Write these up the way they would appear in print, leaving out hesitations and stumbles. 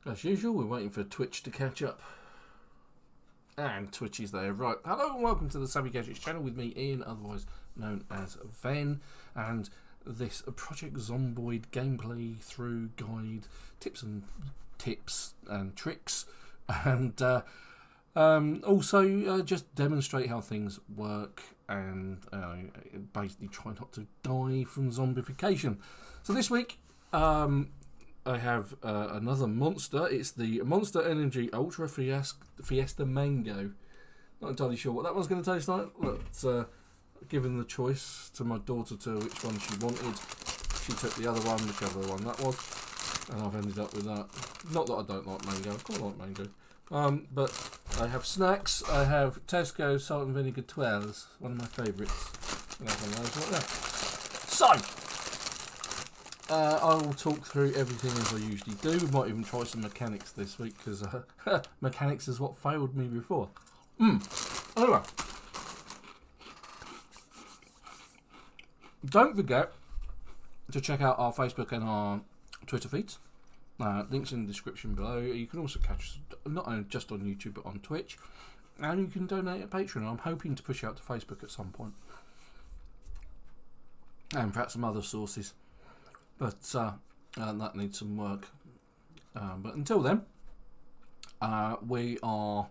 As usual, we're waiting for Twitch to catch up. And Twitch is there. Right, hello and welcome to the Savvy Gadgetz channel with me, Ian, otherwise known as Ven. And this Project Zomboid gameplay through guide, tips and tricks. And also just demonstrate how things work and basically try not to die from zombification. So this week, I have another monster. It's the Monster Energy Ultra Fiesta Mango. Not entirely sure what that one's going to taste like, but given the choice to my daughter to which one she wanted, she took the other one, whichever one that was, and I've ended up with that. Not that I don't like mango, I quite like mango. But I have snacks. I have Tesco Salt and Vinegar Twirls, one of my favourites. So, I will talk through everything as I usually do. We might even try some mechanics this week because mechanics is what failed me before. Anyway, don't forget to check out our Facebook and our Twitter feeds. Links in the description below. You can also catch us not only just on YouTube but on Twitch, and you can donate at Patreon. I'm hoping to push out to Facebook at some point, and perhaps some other sources. But that needs some work. But until then, we are...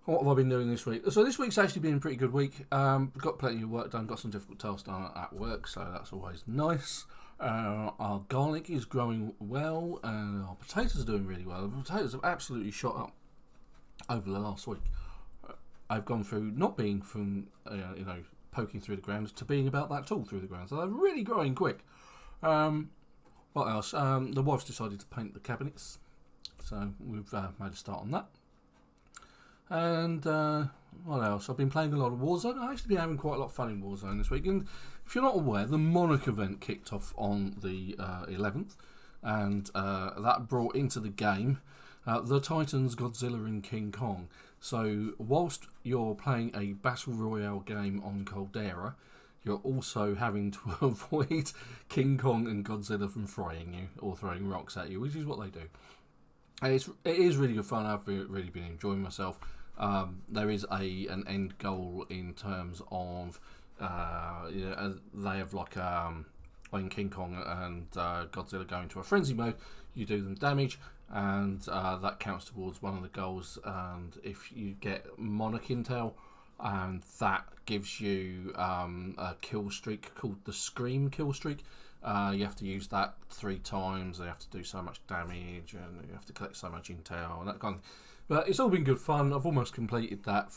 What have I been doing this week? So this week's actually been a pretty good week. Got plenty of work done, got some difficult tasks done at work, so that's always nice. Our garlic is growing well, and our potatoes are doing really well. The potatoes have absolutely shot up over the last week. I've gone through not being from, poking through the ground to being about that tall through the ground. So they're really growing quick. What else? The wife's decided to paint the cabinets, so we've made a start on that. And what else? I've been playing a lot of Warzone. I've actually been having quite a lot of fun in Warzone this week. And if you're not aware, the Monarch event kicked off on the 11th, and that brought into the game the Titans, Godzilla and King Kong. So whilst you're playing a Battle Royale game on Caldera, you're also having to avoid King Kong and Godzilla from frying you or throwing rocks at you, which is what they do. It is really good fun. I've really been enjoying myself. There is an end goal in terms of they have like when King Kong and Godzilla go into a frenzy mode, you do them damage, and that counts towards one of the goals. And if you get Monarch Intel, and that gives you a kill streak called the Scream kill streak. You have to use that 3 times. You have to do so much damage, and you have to collect so much intel and that kind of thing. But it's all been good fun. I've almost completed that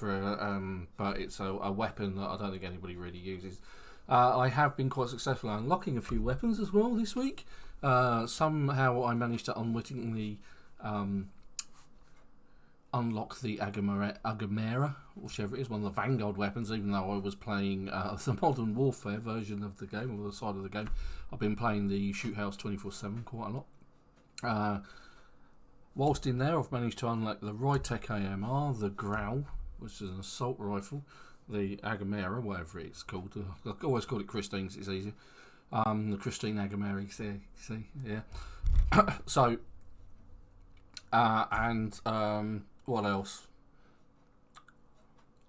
but it's a weapon that I don't think anybody really uses. I have been quite successful in unlocking a few weapons as well this week. Somehow I managed to unwittingly unlock the Agamera, whichever it is, one of the Vanguard weapons, even though I was playing the Modern Warfare version of the game, or the side of the game. I've been playing the Shoot House 24/7 quite a lot. Whilst in there, I've managed to unlock the Rytec AMR, the Growl, which is an assault rifle, the Agamera, whatever it's called. I always call it Christine because it's easier. The Christine Agamera, you see, yeah. So, what else?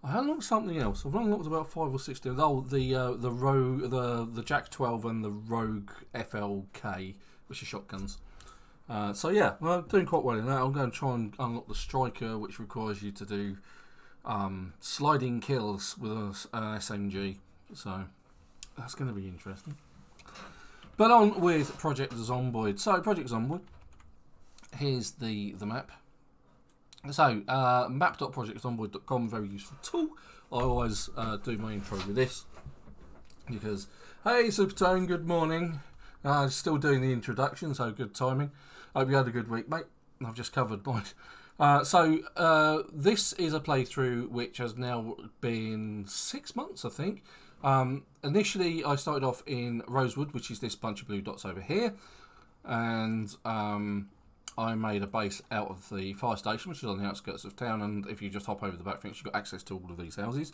I unlocked something else. I've unlocked about 5 or 6 things. Oh, the Jack 12 and the Rogue FLK, which are shotguns. So yeah, I'm doing quite well in that. I'm going to try and unlock the Striker, which requires you to do sliding kills with an SMG. So that's going to be interesting. But on with Project Zomboid. So Project Zomboid. Here's the map. So, map.projectzomboid.com, very useful tool. I always do my intro with this because, hey Supertone, good morning. Still doing the introduction, so good timing. Hope you had a good week, mate. I've just covered mine. This is a playthrough which has now been 6 months, I think. Initially, I started off in Rosewood, which is this bunch of blue dots over here, and I made a base out of the fire station, which is on the outskirts of town, and if you just hop over the back fence, you've got access to all of these houses.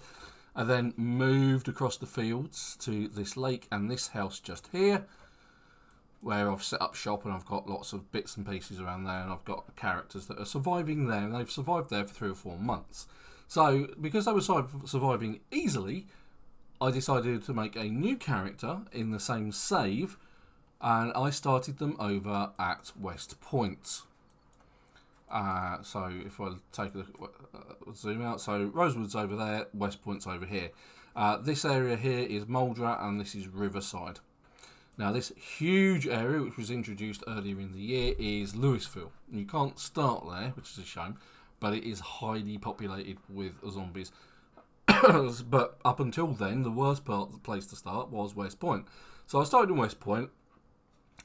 I then moved across the fields to this lake and this house just here, where I've set up shop and I've got lots of bits and pieces around there, and I've got characters that are surviving there, and they've survived there for 3 or 4 months. So, because they were surviving easily, I decided to make a new character in the same save, and I started them over at West Point. So, if I take a look, zoom out, so Rosewood's over there, West Point's over here. This area here is Mouldra, and this is Riverside. Now, this huge area, which was introduced earlier in the year, is Louisville. You can't start there, which is a shame, but it is highly populated with zombies. But up until then, the worst place to start was West Point. So I started in West Point,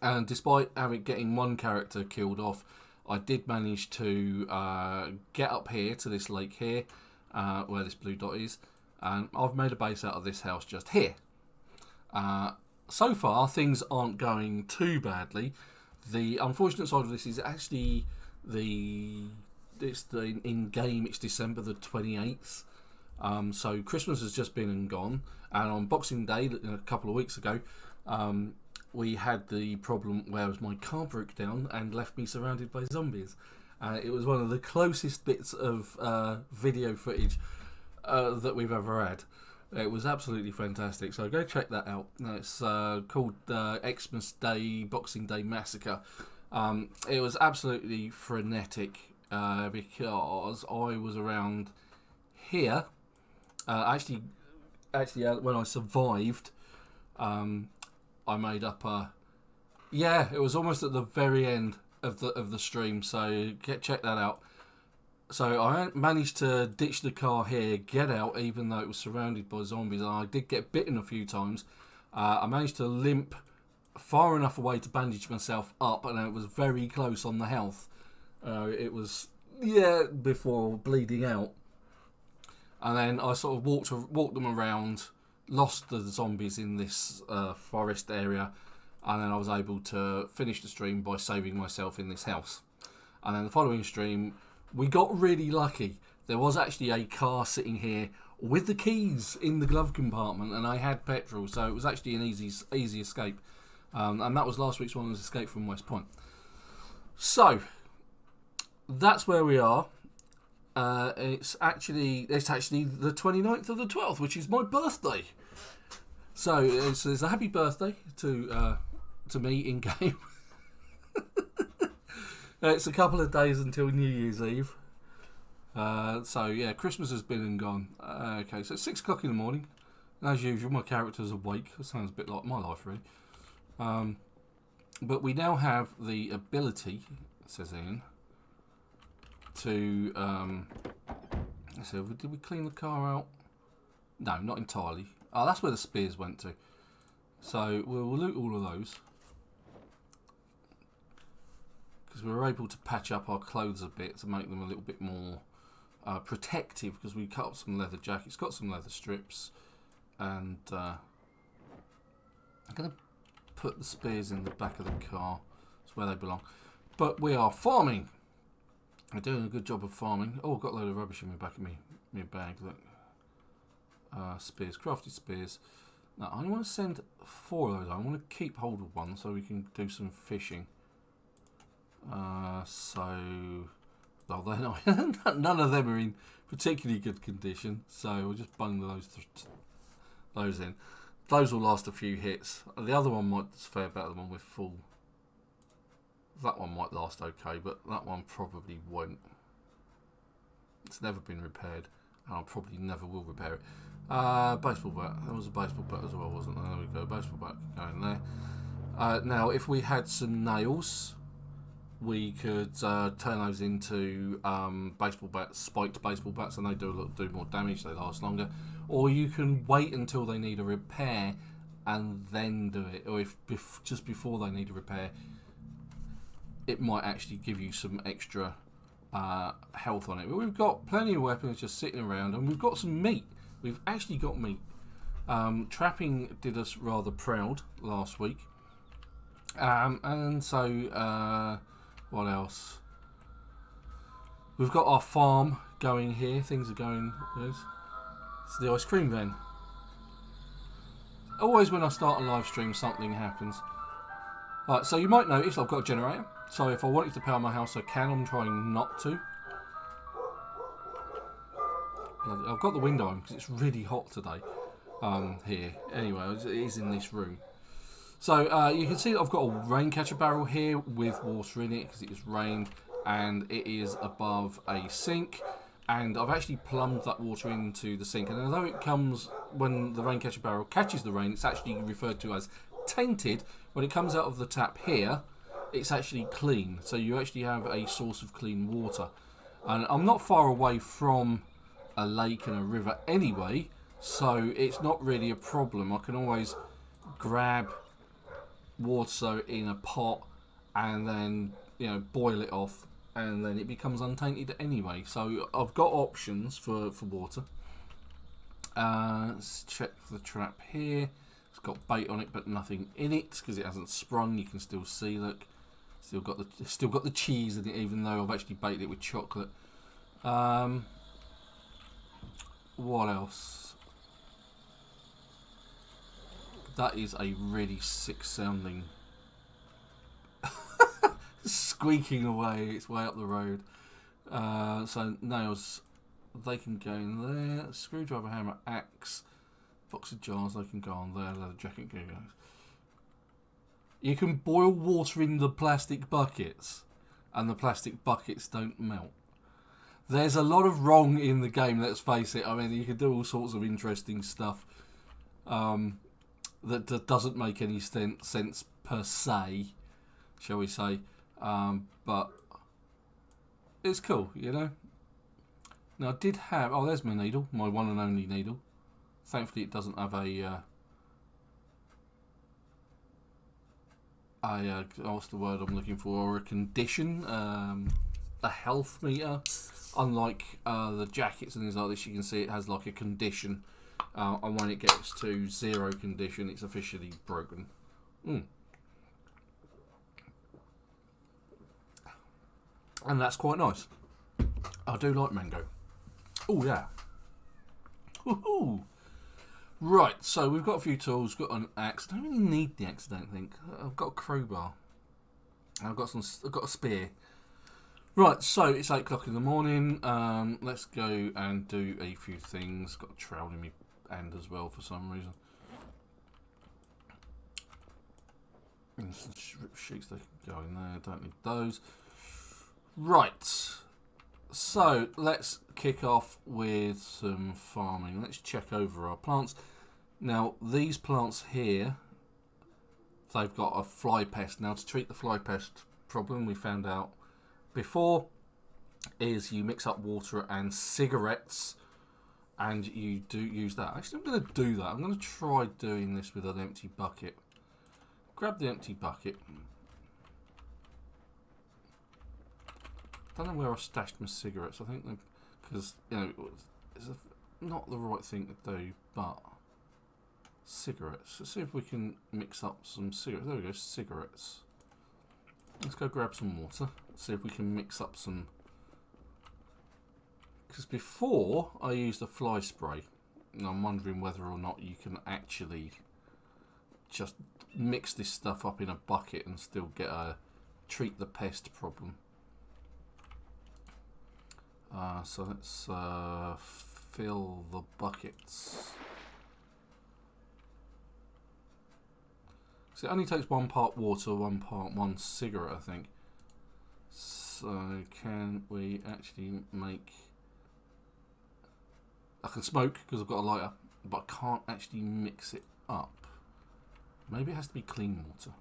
and despite getting one character killed off, I did manage to get up here to this lake here, where this blue dot is, and I've made a base out of this house just here. So far, things aren't going too badly. The unfortunate side of this is actually in-game, it's December the 28th. So Christmas has just been and gone. And on Boxing Day, a couple of weeks ago, we had the problem where my car broke down and left me surrounded by zombies. It was one of the closest bits of video footage that we've ever had. It was absolutely fantastic, so go check that out. It's called Xmas Day, Boxing Day Massacre. It was absolutely frenetic because I was around here. Actually, when I survived, I made up a... Yeah, it was almost at the very end of the stream, so check that out. So I managed to ditch the car here, get out, even though it was surrounded by zombies, and I did get bitten a few times. I managed to limp far enough away to bandage myself up, and it was very close on the health. It was, before bleeding out. And then I sort of walked them around, lost the zombies in this forest area, and then I was able to finish the stream by saving myself in this house. And then the following stream, we got really lucky. There was actually a car sitting here with the keys in the glove compartment, and I had petrol, so it was actually an easy escape. And that was last week's one, was Escape from West Point. So that's where we are. It's actually the 29th of the 12th, which is my birthday. So it's a happy birthday to me in game. It's a couple of days until New Year's Eve. So yeah, Christmas has been and gone. Okay, so it's 6 o'clock in the morning. And as usual, my character's awake. That sounds a bit like my life, really. But we now have the ability, says Ian, to... so did we clean the car out? No, not entirely. Oh, that's where the spears went to. So we'll loot all of those. Because we were able to patch up our clothes a bit to make them a little bit more protective, because we cut up some leather jackets, got some leather strips, and I'm going to put the spears in the back of the car. That's where they belong. But we are farming. We're doing a good job of farming. Oh, I've got a load of rubbish in my back of my bag. Look. Spears, crafted spears. Now, I want to send 4 of those. I want to keep hold of one so we can do some fishing. Well, they're not, none of them are in particularly good condition, so we'll just bung those in. Those will last a few hits. The other one might fare better than one with full. That one might last okay, but that one probably won't. It's never been repaired, and I probably never will repair it. Baseball bat. There was a baseball bat as well, wasn't there? There we go. Baseball bat going there. Now, if we had some nails, we could turn those into baseball bats, spiked baseball bats, and they do more damage. They last longer. Or you can wait until they need a repair and then do it. Or if just before they need a repair, it might actually give you some extra health on it. But we've got plenty of weapons just sitting around, and we've got some meat. We've actually got meat. Trapping did us rather proud last week. And so, what else? We've got our farm going here. Things are going. It's the ice cream van. Always when I start a live stream, something happens. Right, so you might notice I've got a generator. So if I wanted to power my house, I can. I'm trying not to. I've got the window on because it's really hot today here. Anyway, it is in this room. So you can see that I've got a rain catcher barrel here with water in it because it has rained, and it is above a sink. And I've actually plumbed that water into the sink. And although it comes, when the rain catcher barrel catches the rain, it's actually referred to as tainted. When it comes out of the tap here, it's actually clean. So you actually have a source of clean water. And I'm not far away from a lake and a river anyway, so it's not really a problem. I can always grab water in a pot and then, you know, boil it off, and then it becomes untainted anyway. So I've got options for water. Let's check the trap here. It's got bait on it but nothing in it because it hasn't sprung. You can still see, look, still got the cheese in it, even though I've actually baited it with chocolate. What else? That is a really sick sounding squeaking away its way up the road. So nails, they can go in there. Screwdriver, hammer, axe, box of jars, they can go on there. Leather jacket, go. You can boil water in the plastic buckets, and the plastic buckets don't melt. There's a lot of wrong in the game, let's face it. I mean, you can do all sorts of interesting stuff that doesn't make any sense per se, shall we say. But it's cool, you know. Now, I did have... Oh, there's my needle, my one and only needle. Thankfully, it doesn't have what's the word I'm looking for? A condition, a health meter. Unlike the jackets and things like this, you can see it has like a condition, and when it gets to 0 condition, it's officially broken. And that's quite nice. I do like mango. Oh yeah. Woohoo! Right, so we've got a few tools. Got an axe. I don't really need the axe, I don't think. I've got a crowbar. I've got a spear. Right, so it's 8 o'clock in the morning. Let's go and do a few things. Got a trowel in my hand as well for some reason. And some sheets, they can go in there. Don't need those. Right, so let's kick off with some farming. Let's check over our plants. Now, these plants here, they've got a fly pest. Now, to treat the fly pest problem, we found out before, is you mix up water and cigarettes, and you do use that. Actually, I'm going to do that. I'm going to try doing this with an empty bucket. Grab the empty bucket. I don't know where I stashed my cigarettes. I think because, you know, it's not the right thing to do, but cigarettes. Let's see if we can mix up some cigarettes. There we go, cigarettes. Let's go grab some water. See if we can mix up some. Because before I used a fly spray, and I'm wondering whether or not you can actually just mix this stuff up in a bucket and still get a treat the pest problem. So let's fill the buckets. So it only takes 1 part water, 1 cigarette, I think. So can we actually make... I can smoke because I've got a lighter, but I can't actually mix it up. Maybe it has to be clean water.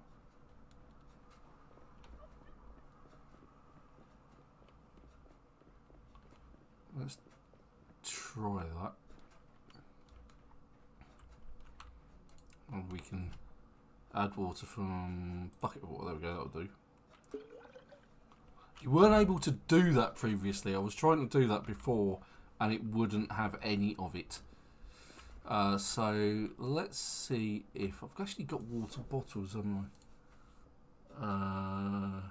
Let's try that. And we can add water from bucket water. There we go, that'll do. You weren't able to do that previously. I was trying to do that before and it wouldn't have any of it. So let's see if I've actually got water bottles, haven't I?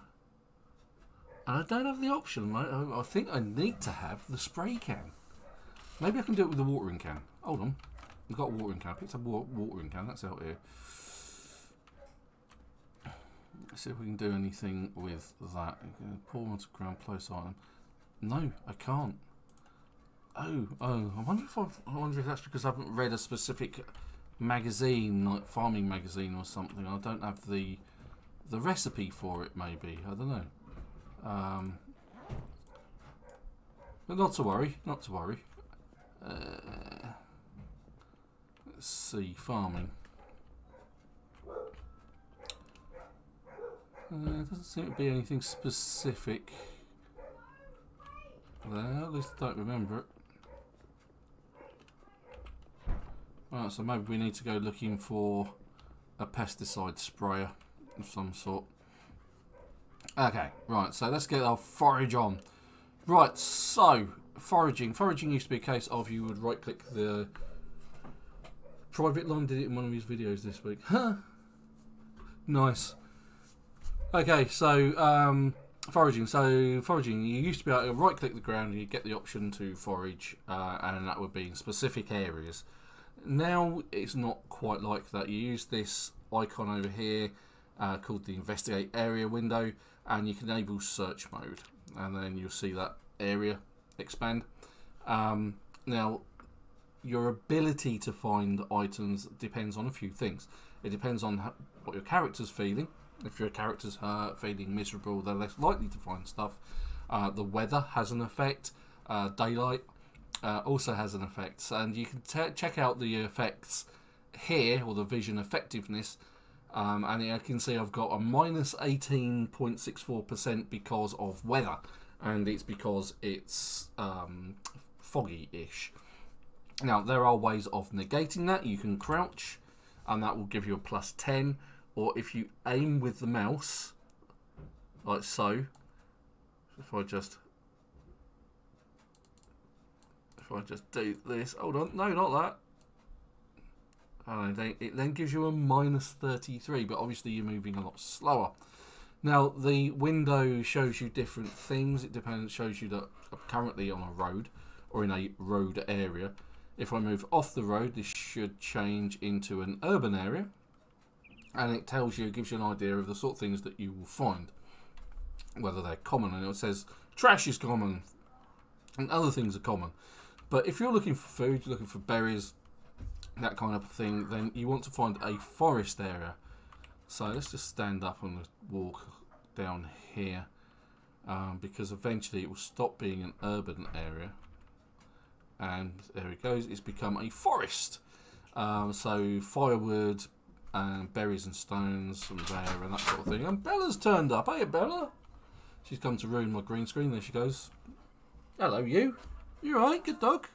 And I don't have the option. I think I need to have the spray can. Maybe I can do it with the watering can. Hold on. I've got a watering can. I picked up a watering can. That's out here. Let's see if we can do anything with that. Pull onto ground, place item. No, I can't. Oh! I wonder if that's because I haven't read a specific magazine, like farming magazine or something. I don't have the recipe for it. Maybe, I don't know. But not to worry. Not to worry. Let's see, farming. Doesn't seem to be anything specific there. At least I don't remember it. Right, so maybe we need to go looking for a pesticide sprayer of some sort. Okay, right, so let's get our forage on. Right, so foraging. Foraging used to be a case of you would right click the... Private Line did it in one of his videos this week. Huh? Nice. Okay, so foraging. So foraging, you used to be able to right click the ground and you get the option to forage, and that would be in specific areas. Now it's not quite like that. You use this icon over here called the Investigate Area window, and you can enable search mode, and then you'll see that area expand. Now, your ability to find items depends on a few things. It depends on what your character's feeling. If your character's hurt, feeling miserable, they're less likely to find stuff. The weather has an effect. Daylight also has an effect. And you can check out the effects here, or the vision effectiveness. And you can see I've got a minus 18.64% because of weather. And it's because it's foggy-ish. Now, there are ways of negating that. You can crouch, and that will give you a plus 10. Or if you aim with the mouse, like so, if I just do this, hold on, no, not that. It then gives you a minus 33, but obviously you're moving a lot slower. Now, the window shows you different things. It depends, shows you that I'm currently on a road, or in a road area. If I move off the road, this should change into an urban area. And it tells you, gives you an idea of the sort of things that you will find, whether they're common. And it says trash is common, and other things are common. But if you're looking for food, you're looking for berries, that kind of thing, then you want to find a forest area. So let's just stand up and walk down here, because eventually it will stop being an urban area. And there it goes, it's become a forest. So firewood, and berries and stones from there and that sort of thing. And Bella's turned up. Hey, Bella. She's come to ruin my green screen. There she goes. Hello, you. You alright? Good dog.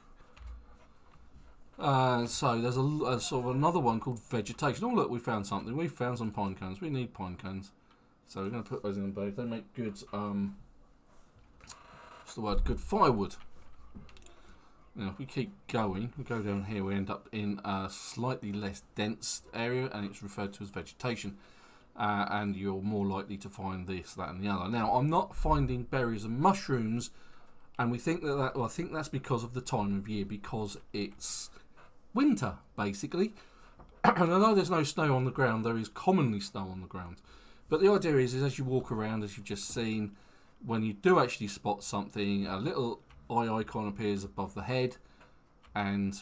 So there's a sort of another one called vegetation. Oh, look, we found something. We found some pine cones. We need pine cones. So we're going to put those in the bag. They make good, what's the word? Good firewood. Now, if we keep going, we go down here, we end up in a slightly less dense area, and it's referred to as vegetation. And you're more likely to find this, that, and the other. Now, I'm not finding berries and mushrooms, and we think that, well, I think that's because of the time of year, because it's winter, basically. And although there's no snow on the ground, there is commonly snow on the ground. But the idea is as you walk around, as you've just seen, when you do actually spot something, a little eye icon appears above the head, and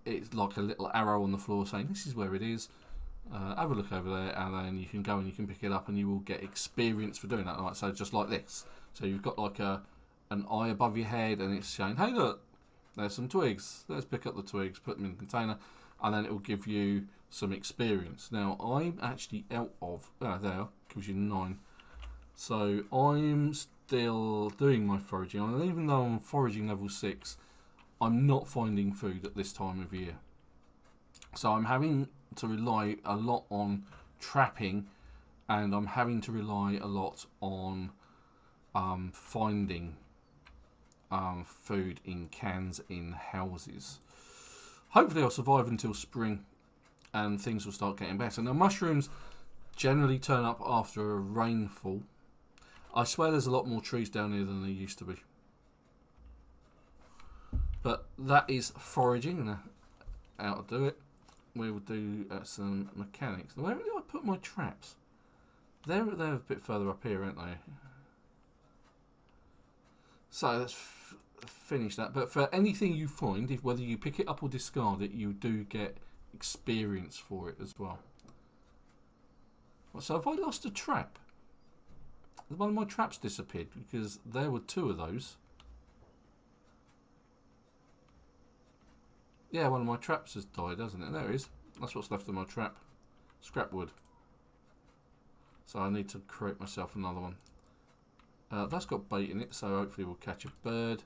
it's like a little arrow on the floor saying this is where it is. Have a look over there, and then you can go and you can pick it up, and you will get experience for doing that. Right, so just like this. So you've got like an eye above your head, and it's saying, hey look, there's some twigs. Let's pick up the twigs, put them in the container, and then it will give you some experience. Now I'm actually out of there, gives you 9. So I'm still doing my foraging, and even though I'm foraging level 6, I'm not finding food at this time of year. So I'm having to rely a lot on trapping, and I'm having to rely a lot on finding food in cans in houses. Hopefully I'll survive until spring and things will start getting better. Now mushrooms generally turn up after a rainfall. I swear there's a lot more trees down here than there used to be. But that is foraging, and how to do it. We will do some mechanics. Now, where do I put my traps? They're a bit further up here, aren't they? So let's finish that. But for anything you find, whether you pick it up or discard it, you do get experience for it as well. So have I lost a trap? One of my traps disappeared because there were 2 of those. Yeah, one of my traps has died, hasn't it? There it is. That's what's left of my trap. Scrap wood. So I need to create myself another one. That's got bait in it, so hopefully we'll catch a bird.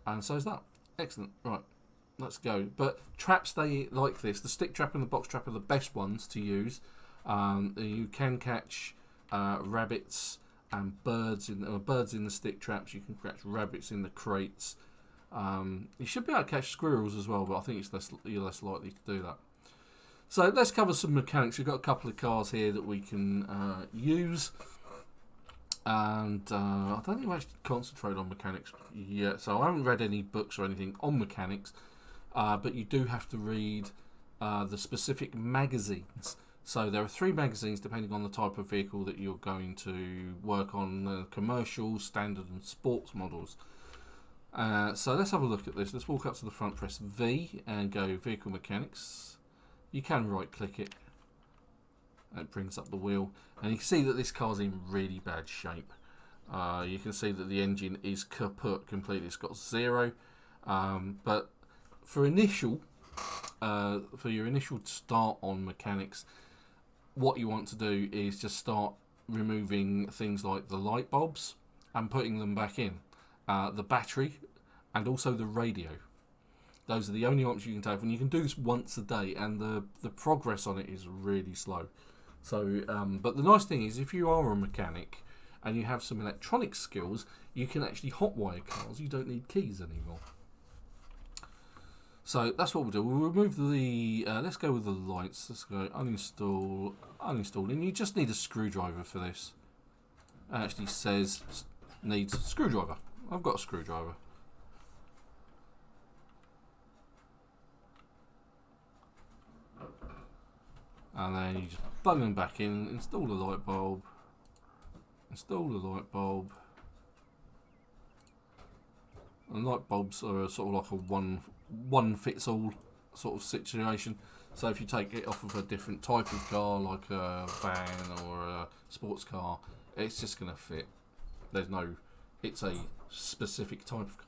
And so's that. Excellent. Right, let's go. But traps, they like this. The stick trap and the box trap are the best ones to use. You can catch rabbits and birds in the stick traps. You can catch rabbits in the crates. You should be able to catch squirrels as well, but I think you're less likely to do that. So let's cover some mechanics. We've got a couple of cars here that we can use. And I don't think we actually concentrate on mechanics yet. So I haven't read any books or anything on mechanics. But you do have to read the specific magazines. So there are 3 magazines depending on the type of vehicle that you're going to work on. Commercial, standard and sports models. So let's have a look at this. Let's walk up to the front, press V and go Vehicle Mechanics. You can right click it. It brings up the wheel. And you can see that this car's in really bad shape. You can see that the engine is kaput completely. It's got 0. But for your initial start on mechanics, what you want to do is just start removing things like the light bulbs and putting them back in. The battery and also the radio. Those are the only options you can take, and you can do this once a day, and the progress on it is really slow. So, but the nice thing is, if you are a mechanic and you have some electronic skills, you can actually hotwire cars. You don't need keys anymore. So that's what we'll do. We'll remove the. Let's go with the lights. Let's go uninstall, and you just need a screwdriver for this. It actually says needs a screwdriver. I've got a screwdriver. And then you just plug them back in, install the light bulb, and light bulbs are sort of like a one fits all sort of situation. So if you take it off of a different type of car, like a van or a sports car, it's just going to fit. It's a specific type of car.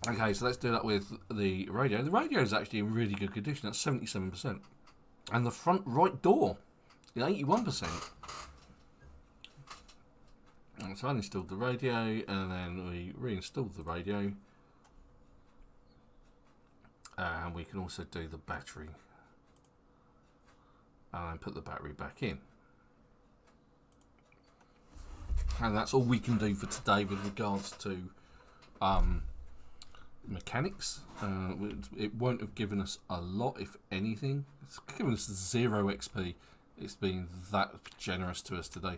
Okay, so let's do that with the radio. The radio is actually in really good condition. That's 77%. And the front right door is 81%. And so I installed the radio, and then we reinstalled the radio. And we can also do the battery. And put the battery back in. And that's all we can do for today with regards to mechanics. It won't have given us a lot, if anything. It's given us 0 XP. It's been that generous to us today.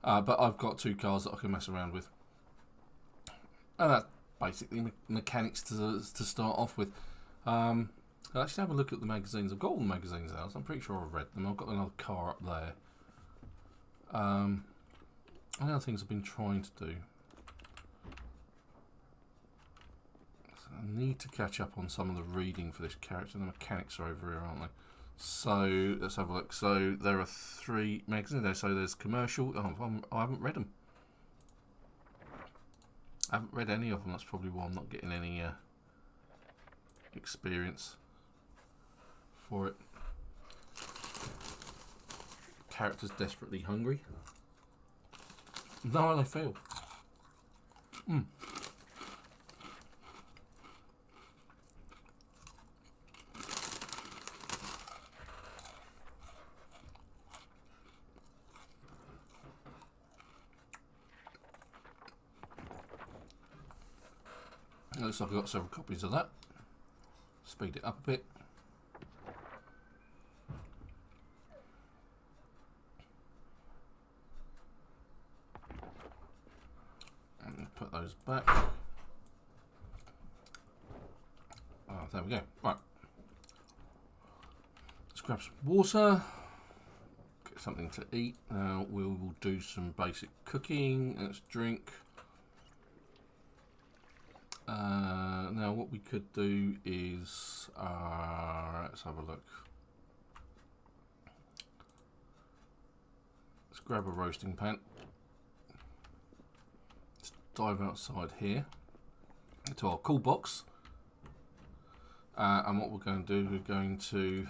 But I've got 2 cars that I can mess around with. And that's basically mechanics to start off with. I'll actually have a look at the magazines. I've got all the magazines out, so I'm pretty sure I've read them. I've got another car up there. Other things I've been trying to do. So I need to catch up on some of the reading for this character. The mechanics are over here, aren't they? So let's have a look. So there are 3 magazines there. So there's commercial. Oh, I haven't read them. I haven't read any of them. That's probably why I'm not getting any experience for it. Character's desperately hungry. No, I failed. Looks like I've got several copies of that. Speed it up a bit. And put those back. Oh, there we go. Right. grab some water, get something to eat. We will do some basic cooking. Let's drink. Now what we could do is, let's have a look. Let's grab a roasting pan. Let's dive outside here to our cool box. And what we're going to do, we're going to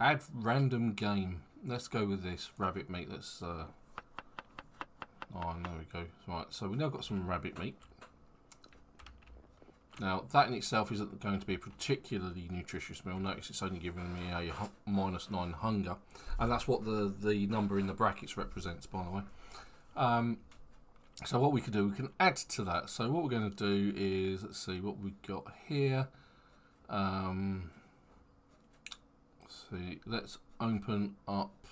add random game. Let's go with this rabbit meat. Let's. Oh, there we go. Right, so we've now got some rabbit meat. Now that in itself isn't going to be a particularly nutritious meal. Notice it's only giving me a -9 hunger, and that's what the number in the brackets represents, by the way. So what we can do, we can add to that. So what we're going to do is, let's see what we've got here. Let's see, let's open up.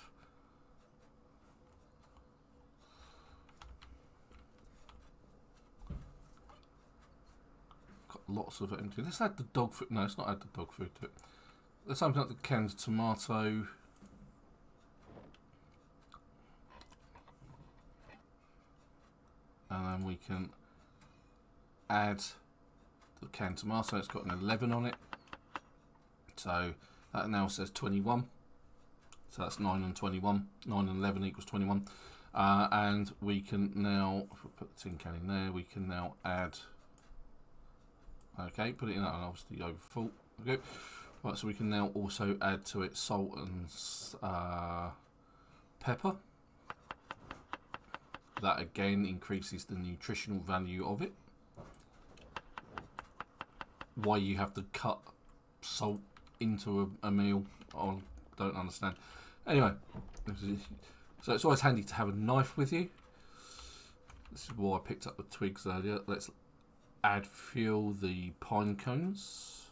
Got lots of it empty. Let's add the dog food. No, let's not add the dog food to it. Let's open up the canned tomato. And then we can add the canned tomato. It's got an 11 on it. So that now says 21. So that's 9 and 21. 9 and 11 equals 21. And we can now, if we put the tin can in there, we can now add, okay, put it in that and obviously over full. Okay. Right, so we can now also add to it salt and pepper. That again increases the nutritional value of it. Why you have to cut salt into a meal, I don't understand. Anyway, so it's always handy to have a knife with you. This is why I picked up the twigs earlier. Let's fuel the pine cones.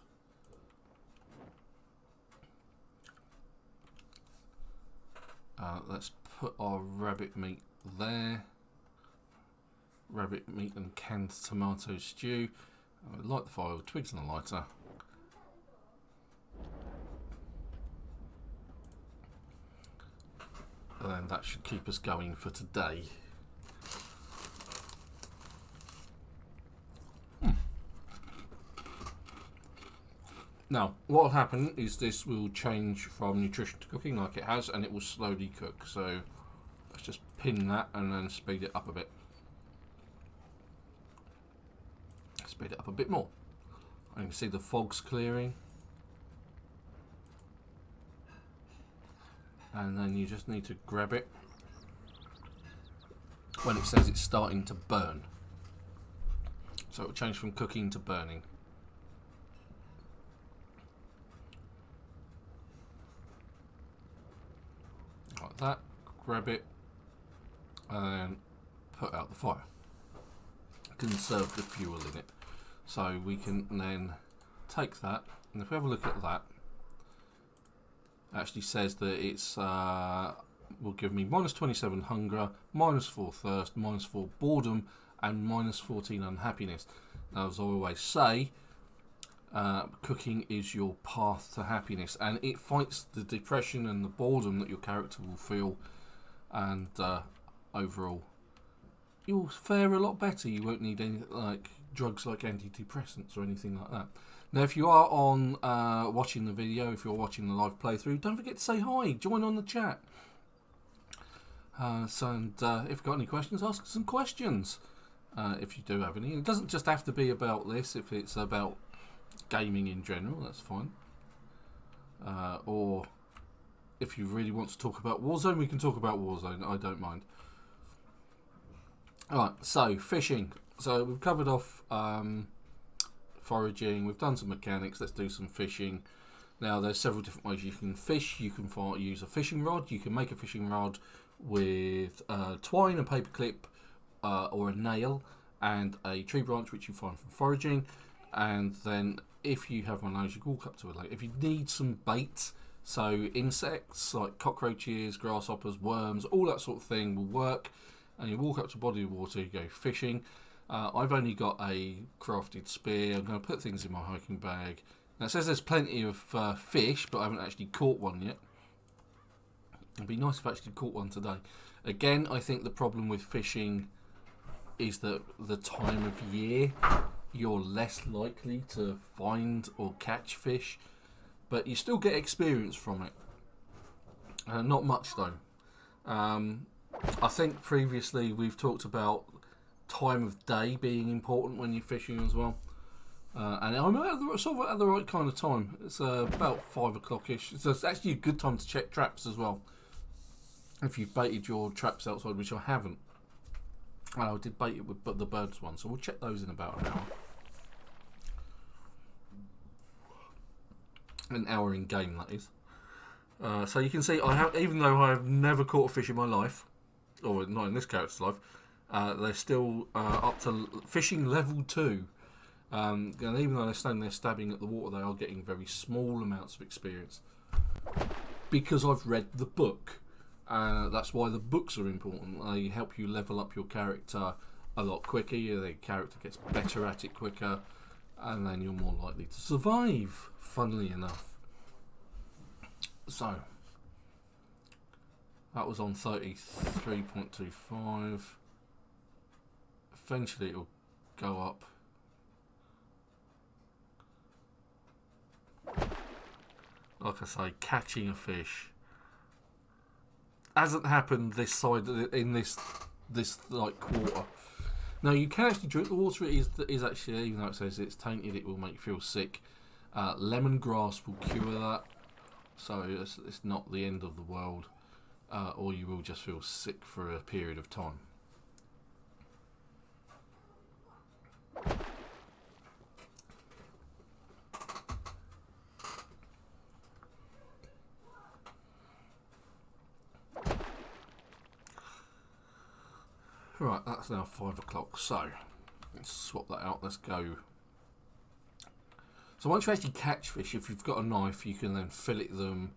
Let's put our rabbit meat there. Rabbit meat and canned tomato stew. Light the fire with twigs and a lighter. And that should keep us going for today. Now, what will happen is this will change from nutrition to cooking like it has, and it will slowly cook. So let's just pin that and then speed it up a bit. Speed it up a bit more. And you can see the fog's clearing. And then you just need to grab it when it says it's starting to burn. So it will change from cooking to burning. Like that. Grab it and then put out the fire. Conserve the fuel in it. So we can then take that, and if we have a look at that, it actually says that it's will give me -27 hunger, -4 thirst, -4 boredom, and -14 unhappiness. Now, as I always say, cooking is your path to happiness, and it fights the depression and the boredom that your character will feel, and overall you'll fare a lot better. You won't need any drugs like antidepressants or anything like that. Now, if you are on watching the video, if you're watching the live playthrough, don't forget to say hi, join on the chat. If you've got any questions, ask some questions. If you do have any. It doesn't just have to be about this. If it's about gaming in general, that's fine. Or if you really want to talk about Warzone, we can talk about Warzone. I don't mind. Alright, so fishing. So we've covered off foraging, we've done some mechanics, let's do some fishing. Now there's several different ways you can fish. You can use a fishing rod, you can make a fishing rod with twine, a paper clip, or a nail, and a tree branch which you find from foraging. And then if you have one of those, you can walk up to it later. If you need some bait, so insects like cockroaches, grasshoppers, worms, all that sort of thing will work. And you walk up to a body of water, you go fishing. I've only got a crafted spear. I'm going to put things in my hiking bag Now it says there's plenty of fish, but I haven't actually caught one yet. It'd be nice if I actually caught one today. Again, I think the problem with fishing is that the time of year you're less likely to find or catch fish, but you still get experience from it. Not much though. I think previously we've talked about time of day being important when you're fishing as well. And I'm sort of at the right kind of time. It's about 5 o'clock-ish. So it's actually a good time to check traps as well. If you've baited your traps outside, which I haven't. I did bait it with the birds one, so we'll check those in about an hour. An hour in game, that is. So you can see, even though I have never caught a fish in my life, or not in this character's life, they're still up to fishing level 2. And even though they're standing there stabbing at the water, they are getting very small amounts of experience. Because I've read the book. That's why the books are important. They help you level up your character a lot quicker. The character gets better at it quicker. And then you're more likely to survive, funnily enough. So, that was on 33.25. Eventually it'll go up. Like I say, catching a fish hasn't happened this side in this like quarter. Now you can actually drink the water. It is actually, even though it says it's tainted, it will make you feel sick. Lemongrass will cure that, so it's not the end of the world, or you will just feel sick for a period of time. Right, that's now 5 o'clock, so let's swap that out, let's go. So once you actually catch fish, if you've got a knife, you can then fillet them,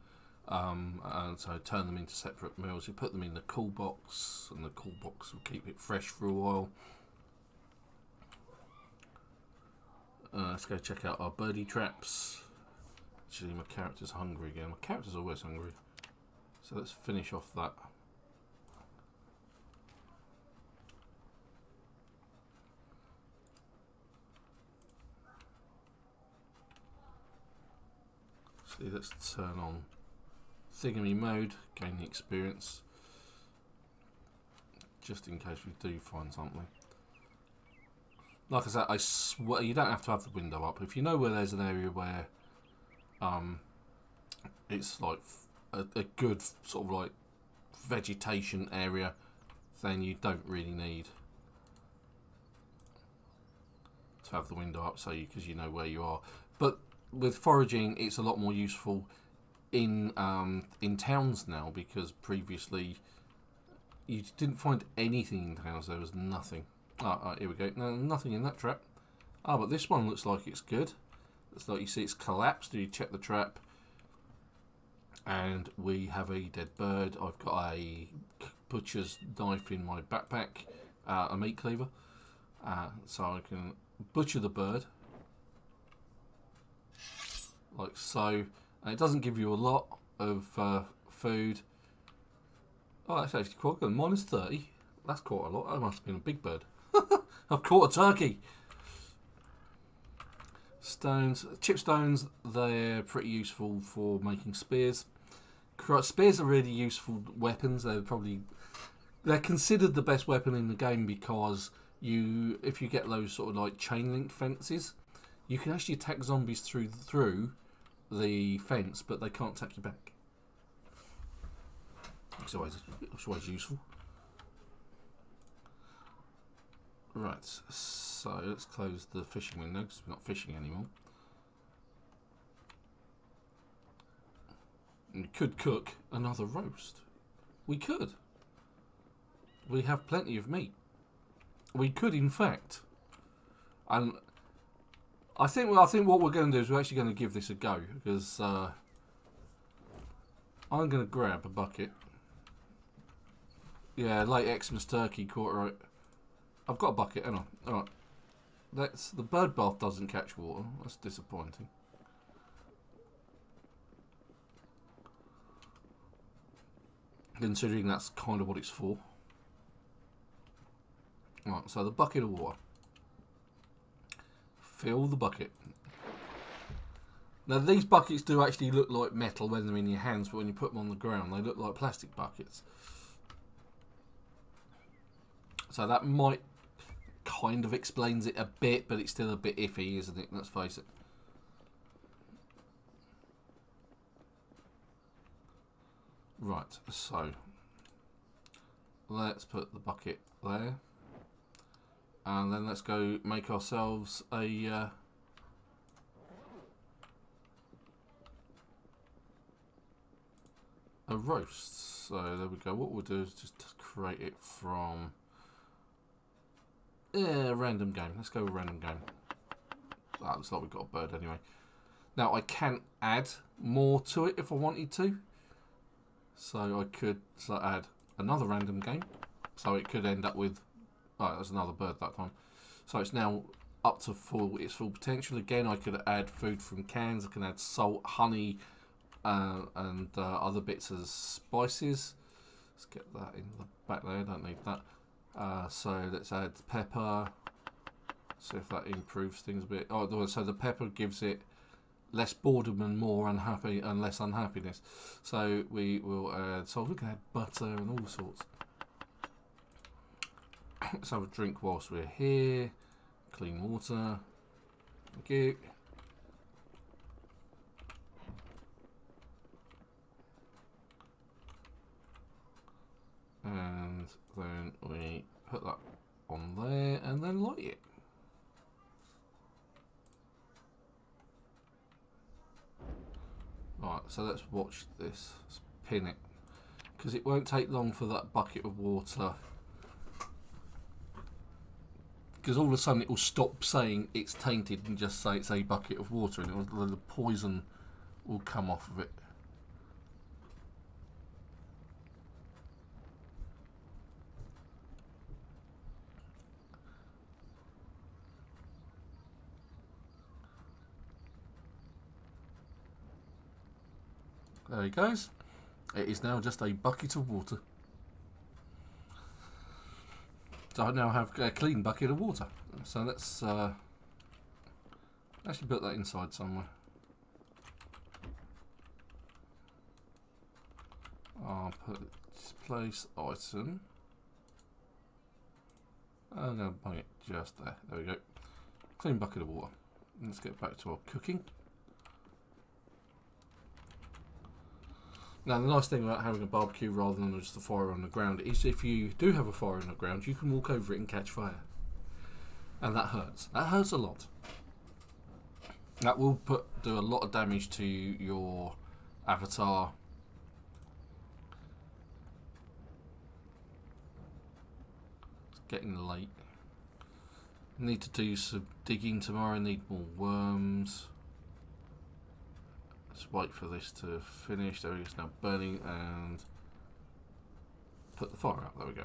and so turn them into separate meals. You put them in the cool box, and the cool box will keep it fresh for a while. Let's go check out our birdie traps. Actually, my character's hungry again. My character's always hungry. So let's finish off that. Let's turn on Thingamy mode, gain the experience, just in case we do find something. Like I said, I swear you don't have to have the window up. If you know where there's an area where it's like a good sort of like vegetation area, then you don't really need to have the window up, so because you know where you are. But with foraging, it's a lot more useful in towns now, because previously you didn't find anything in towns. There was nothing. Here we go. No, nothing in that trap. But this one looks like it's good. It's like you see it's collapsed. You check the trap, and we have a dead bird. I've got a butcher's knife in my backpack, a meat cleaver, so I can butcher the bird. Like so, and it doesn't give you a lot of food. Oh, that's actually quite good. Minus 30. That's quite a lot. That must have been a big bird. I've caught a turkey. Stones, chipstones, they're pretty useful for making spears. Spears are really useful weapons. They're considered the best weapon in the game, because if you get those sort of like chain link fences, you can actually attack zombies through the fence, but they can't attack you back. It's always useful. Right, so let's close the fishing window because we're not fishing anymore. We could cook another roast. We could. We have plenty of meat. We could, in fact. And I think what we're going to do is we're actually going to give this a go, because I'm going to grab a bucket. Yeah, late Xmas turkey, caught right. I've got a bucket, hang on. Alright. The bird bath doesn't catch water. That's disappointing. considering that's kind of what it's for. Right, so the bucket of water. Fill the bucket. Now these buckets do actually look like metal when they're in your hands, but when you put them on the ground they look like plastic buckets. So that might kind of explains it a bit, but it's still a bit iffy, isn't it? Let's face it. Right, so let's put the bucket there. And then let's go make ourselves a roast. So there we go. What we'll do is just create it from random game. Let's go with random game. Ah, looks like we've got a bird anyway. Now I can add more to it if I wanted to. So I could add another random game. So it could end up with, oh, there's another bird that time. So it's now up to its full potential. Again, I could add food from cans. I can add salt, honey, and other bits as spices. Let's get that in the back there. Don't need that. So let's add pepper. See if that improves things a bit. Oh, so the pepper gives it less boredom and more unhappy and less unhappiness. So we will add. So we can add butter and all sorts. Let's have a drink whilst we're here. Clean water. Thank you. And then we put that on there and then light it. Right, so let's watch this. Let's pin it. Because it won't take long for that bucket of water. Because all of a sudden it will stop saying it's tainted and just say it's a bucket of water, and the poison will come off of it. There he goes. It is now just a bucket of water. So I now have a clean bucket of water. So let's actually put that inside somewhere. I'll put place item. I'm going to bung it just there. There we go. Clean bucket of water. Let's get back to our cooking. Now, the nice thing about having a barbecue rather than just a fire on the ground is if you do have a fire on the ground, you can walk over it and catch fire. And that hurts. That hurts a lot. That will do a lot of damage to your avatar. It's getting late. Need to do some digging tomorrow. Need more worms. Let's wait for this to finish. There it is now burning, and put the fire out. There we go.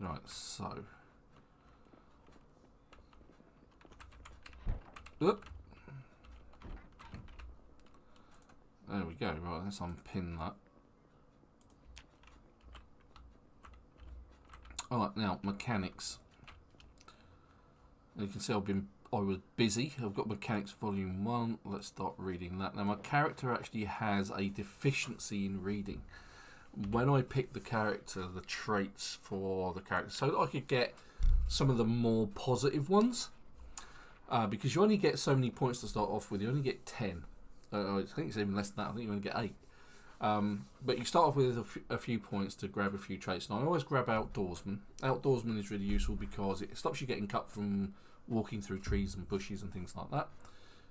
Right, so oop. There we go. Right, let's unpin that. Alright, now mechanics. You can see I was busy. I've got Mechanics Volume 1. Let's start reading that. Now, my character actually has a deficiency in reading. When I picked the character, the traits for the character, so that I could get some of the more positive ones, because you only get so many points to start off with. You only get 10. I think it's even less than that. I think you only get 8. But you start off with a few points to grab a few traits. Now, I always grab Outdoorsman. Outdoorsman is really useful because it stops you getting cut from walking through trees and bushes and things like that.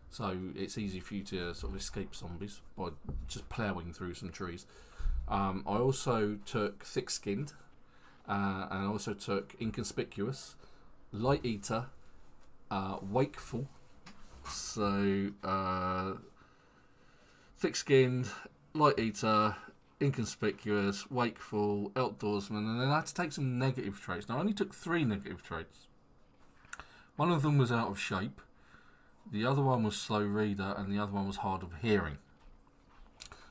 So it's easy for you to sort of escape zombies by just ploughing through some trees. I also took Thick-Skinned, and I also took Inconspicuous, Light Eater, Wakeful. So Thick-Skinned, Light Eater, Inconspicuous, Wakeful, Outdoorsman, and then I had to take some negative traits. Now I only took 3 negative traits. One of them was out of shape, the other one was slow reader, and the other one was hard of hearing.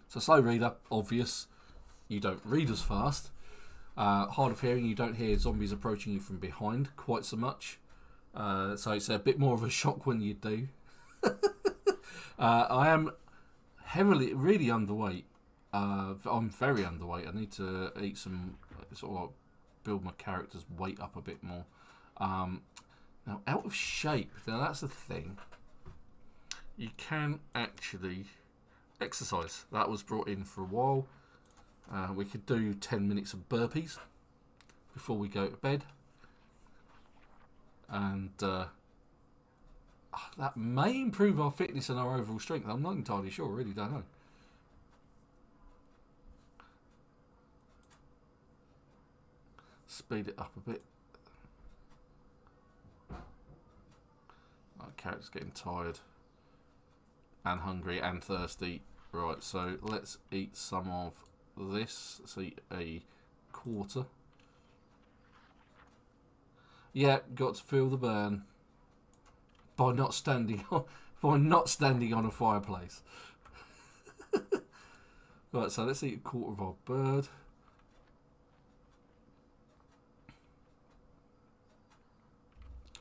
So slow reader, obvious. you don't read as fast. Hard of hearing, you don't hear zombies approaching you from behind quite so much. So it's a bit more of a shock when you do. I am really underweight. I'm very underweight. I need to eat some, sort of build my character's weight up a bit more. Now, out of shape. Now, that's the thing. You can actually exercise. That was brought in for a while. We could do 10 minutes of burpees before we go to bed. And that may improve our fitness and our overall strength. I'm not entirely sure. I really don't know. Speed it up a bit. Our character's getting tired and hungry and thirsty. Right, so let's eat some of this. Let's eat a quarter. Yeah, got to feel the burn by not standing on a fireplace. Right, so let's eat a quarter of our bird.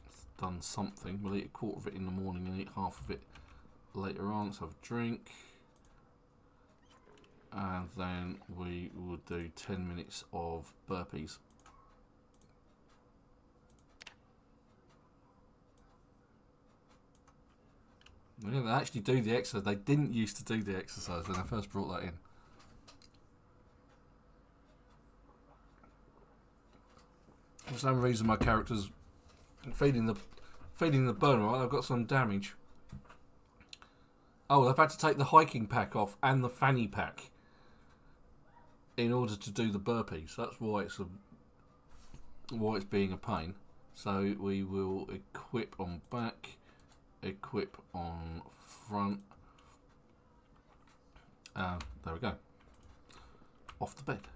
It's done something. We'll eat a quarter of it in the morning and eat half of it later on. Let's have a drink. And then we will do 10 minutes of burpees. Yeah, they actually do the exercise. They didn't used to do the exercise when I first brought that in. For some reason, my character's feeding the burner. Right? I've got some damage. Oh, I've had to take the hiking pack off and the fanny pack in order to do the burpees. That's why it's being a pain. So we will equip on back. Equip on front. There we go. Off to bed.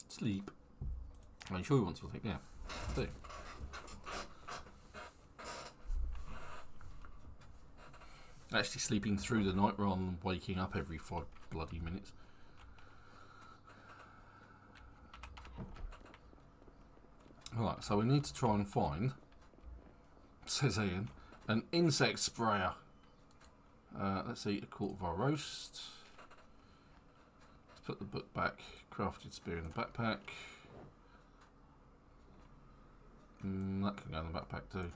Sleep. Are you sure you want something? Yeah, I do. Actually sleeping through the night rather than waking up every 5 bloody minutes. Right, so we need to try and find, says Ian, an insect sprayer. Let's eat a quarter of our roast. Let's put the book back. Crafted spear in the backpack. That can go in the backpack too.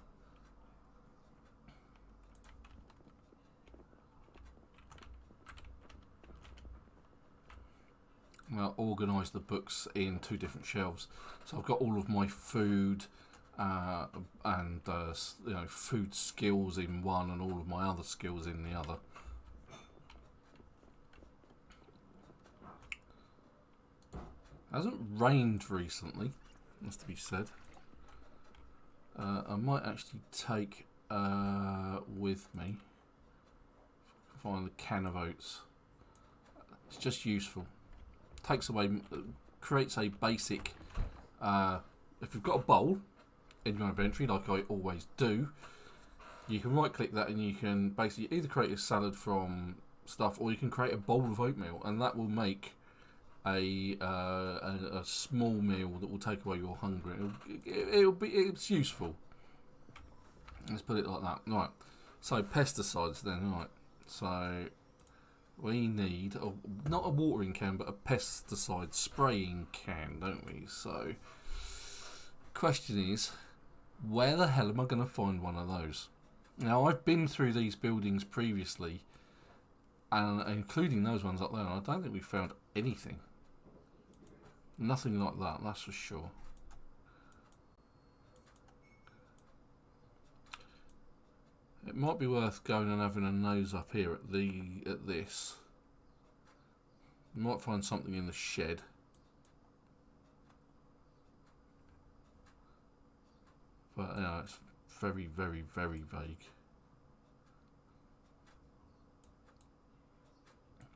Now organise the books in 2 different shelves. So I've got all of my food and food skills in one, and all of my other skills in the other. It hasn't rained recently, has to be said. I might actually take with me, find the can of oats. It's just useful. Takes away, creates a basic. If you've got a bowl in your inventory, like I always do, you can right click that and you can basically either create a salad from stuff, or you can create a bowl of oatmeal, and that will make a small meal that will take away your hunger. It's useful. Let's put it like that. Right. So pesticides then. Right. So we need not a watering can, but a pesticide spraying can, don't we? So question is, where the hell am I going to find one of those? Now, I've been through these buildings previously, and including those ones up there, and I don't think we found anything. Nothing like that, that's for sure. It might be worth going and having a nose up here at this. You might find something in the shed. But yeah, it's very, very, very vague.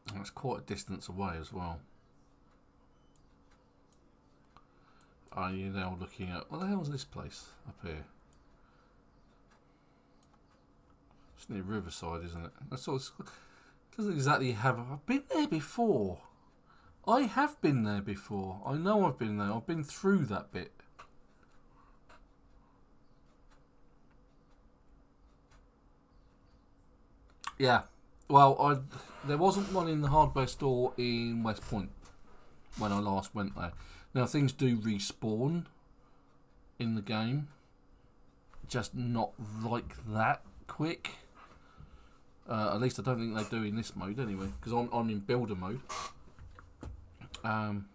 And it's quite a distance away as well. Are you now looking at, what the hell is this place up here? It's near Riverside, isn't it? That's sort of, doesn't exactly have. I've been there before. I have been there before. I know I've been there. I've been through that bit. Yeah. Well, there wasn't one in the hardware store in West Point when I last went there. Now, things do respawn in the game. Just not like that quick. At least I don't think they do in this mode anyway. Because I'm in builder mode. But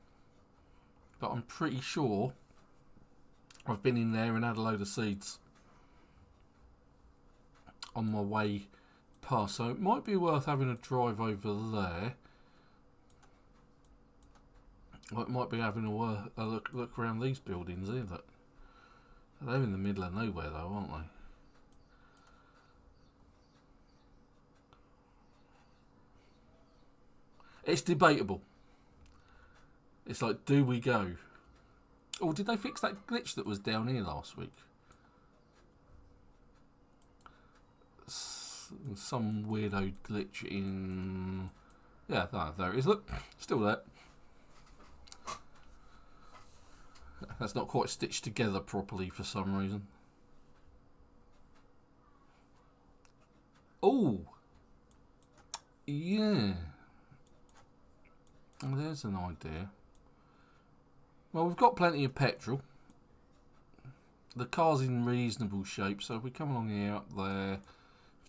I'm pretty sure I've been in there and had a load of seeds on my way past. So it might be worth having a drive over there. Or it might be having a look around these buildings here. They're in the middle of nowhere though, aren't they? It's debatable. It's like, do we go? Oh, did they fix that glitch that was down here last week? Some weirdo glitch in... Yeah, there it is. Look, still there. That's not quite stitched together properly for some reason. Oh! Yeah. Well, there's an idea. Well, we've got plenty of petrol. The car's in reasonable shape, so if we come along here, up there,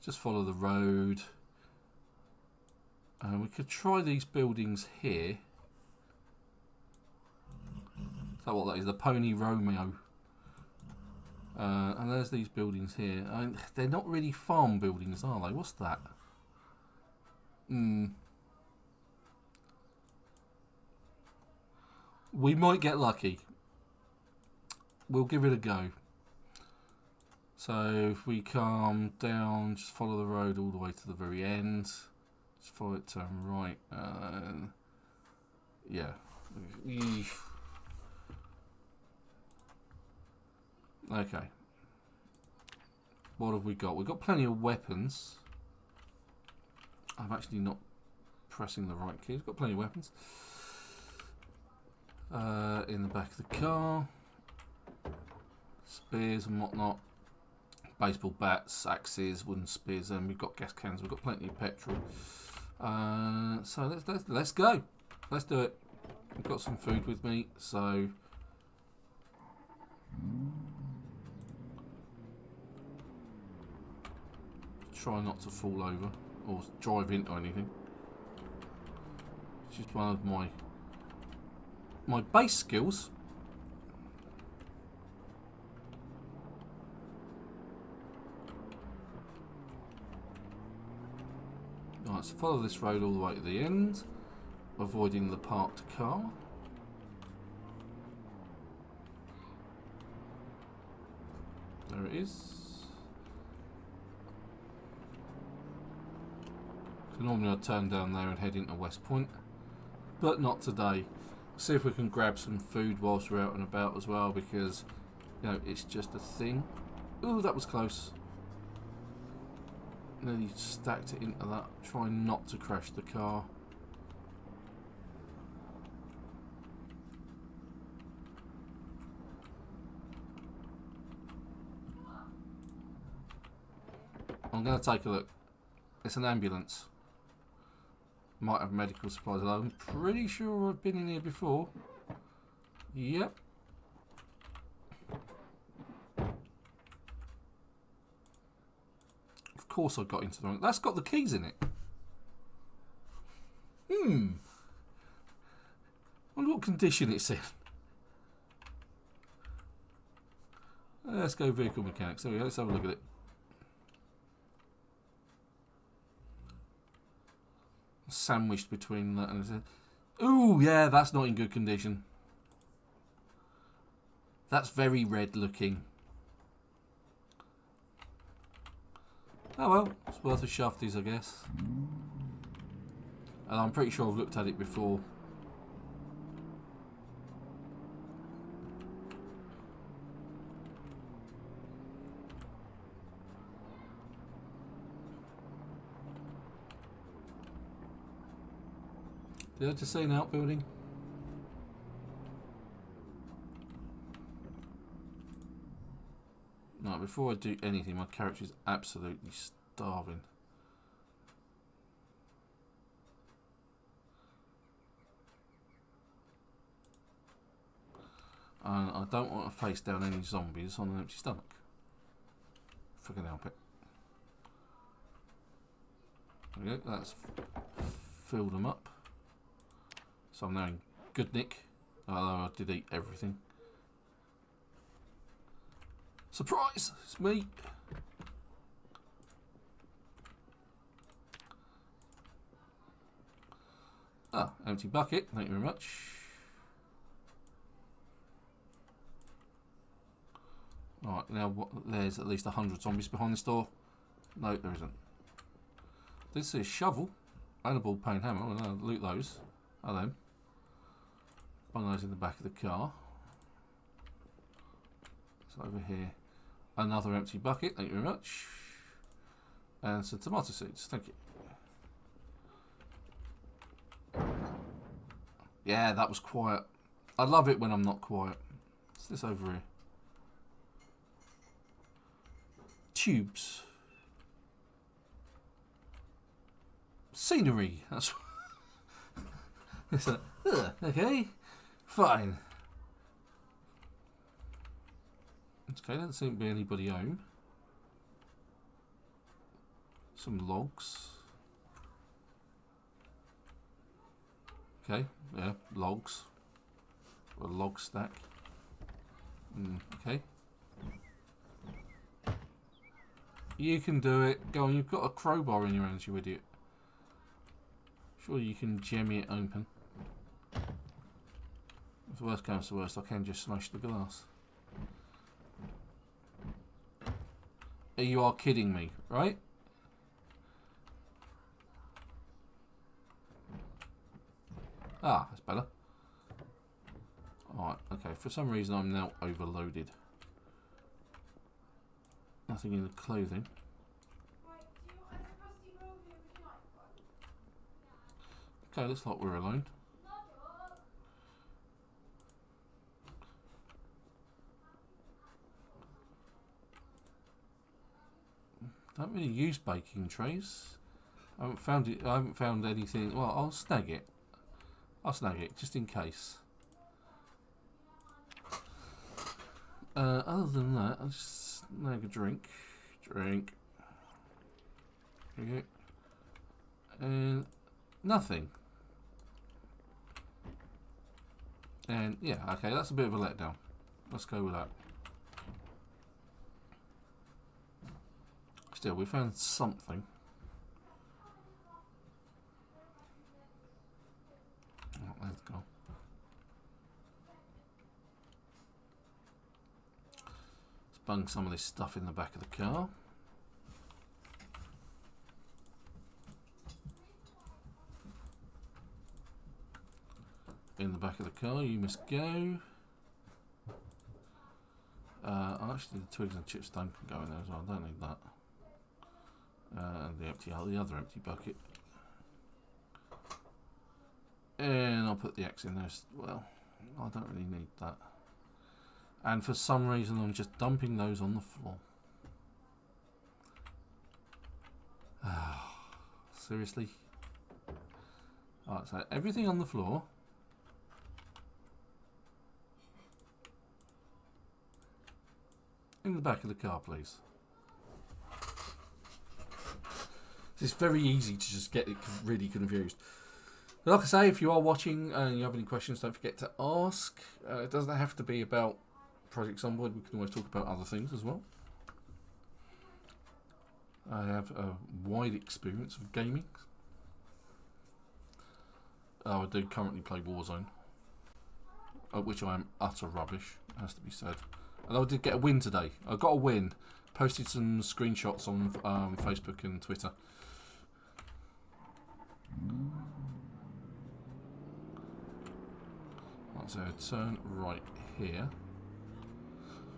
just follow the road. And we could try these buildings here. Is that what that is? The Pony Romeo. And there's these buildings here. They're not really farm buildings, are they? What's that? We might get lucky. We'll give it a go. So if we come down, just follow the road all the way to the very end. Just follow it, turn right. Yeah. Okay. What have we got? We've got plenty of weapons. I'm actually not pressing the right key. We've got plenty of weapons. In the back of the car. Spears and whatnot. Baseball bats, axes, wooden spears, and we've got gas cans. We've got plenty of petrol. So let's go. Let's do it. I've got some food with me, so try not to fall over or drive into anything. It's just one of my base skills. Right, so follow this road all the way to the end, avoiding the parked car. There it is. So normally I'd turn down there and head into West Point, but not today. See if we can grab some food whilst we're out and about as well, because you know it's just a thing. Ooh, that was close. Nearly stacked it into that. Try not to crash the car. I'm going to take a look. It's an ambulance. Might have medical supplies. I'm pretty sure I've been in here before. Yep. Of course I got into the wrong. That's got the keys in it. Wonder what condition it's in. Let's go vehicle mechanics. There we go. Let's have a look at it. Sandwiched between that and ooh, yeah, that's not in good condition. That's very red looking. Oh well, it's worth a shafties, I guess. And I'm pretty sure I've looked at it before. Did I just say an outbuilding? No, before I do anything, my character is absolutely starving. And I don't want to face down any zombies on an empty stomach. If I can help it. There we go, that's filled them up. So I'm now in good nick, although I did eat everything. Surprise! It's me! Ah, empty bucket, thank you very much. Alright, now there's at least 100 zombies behind this door. No, there isn't. This is a shovel and a ball peen hammer. I'll loot those. Hello. Bung those in the back of the car. So over here, another empty bucket. Thank you very much. And some tomato seeds. Thank you. Yeah, that was quiet. I love it when I'm not quiet. What's this over here? Tubes. Scenery. That's it's a, okay, fine. Okay, doesn't seem to be anybody home. Some logs. Okay, yeah, logs. A log stack. Okay. You can do it. Go on, you've got a crowbar in your hands, you idiot. Surely you can jemmy it open. If the worst comes to worst, I can just smash the glass. You are kidding me, right? Ah, that's better. Alright, okay. For some reason I'm now overloaded. Nothing in the clothing. Okay, looks like we're alone. Don't really use baking trays. I haven't found it. I haven't found anything. Well, I'll snag it. I'll snag it just in case. Other than that, I'll just snag a drink. Drink. Okay. And nothing. And yeah, okay, that's a bit of a letdown. Let's go with that. Still, we found something. Oh, let's go. Let's bung some of this stuff in the back of the car. In the back of the car, you must go. Actually, the twigs and chips don't go in there as well. I don't need that. And the other empty bucket. And I'll put the axe in there as well. I don't really need that. And for some reason, I'm just dumping those on the floor. Seriously? Alright, so everything on the floor. In the back of the car, please. It's very easy to just get it really confused. But like I say, if you are watching and you have any questions, don't forget to ask. It doesn't have to be about Project Zomboid. We can always talk about other things as well. I have a wide experience of gaming. I do currently play Warzone, which I am utter rubbish, has to be said. Although I did get a win today. I got a win. Posted some screenshots on Facebook and Twitter. Right, so turn right here.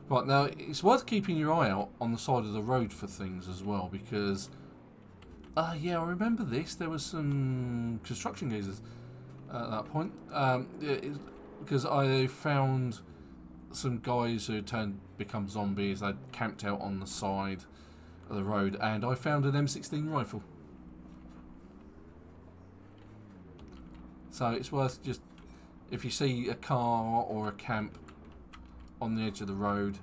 Right, now it's worth keeping your eye out on the side of the road for things as well, because yeah, I remember this. There was some construction geezers. at that point. Because I found some guys who had become zombies. They'd camped out on the side of the road, and I found an M16 rifle. So it's worth just, if you see a car or a camp on the edge of the road,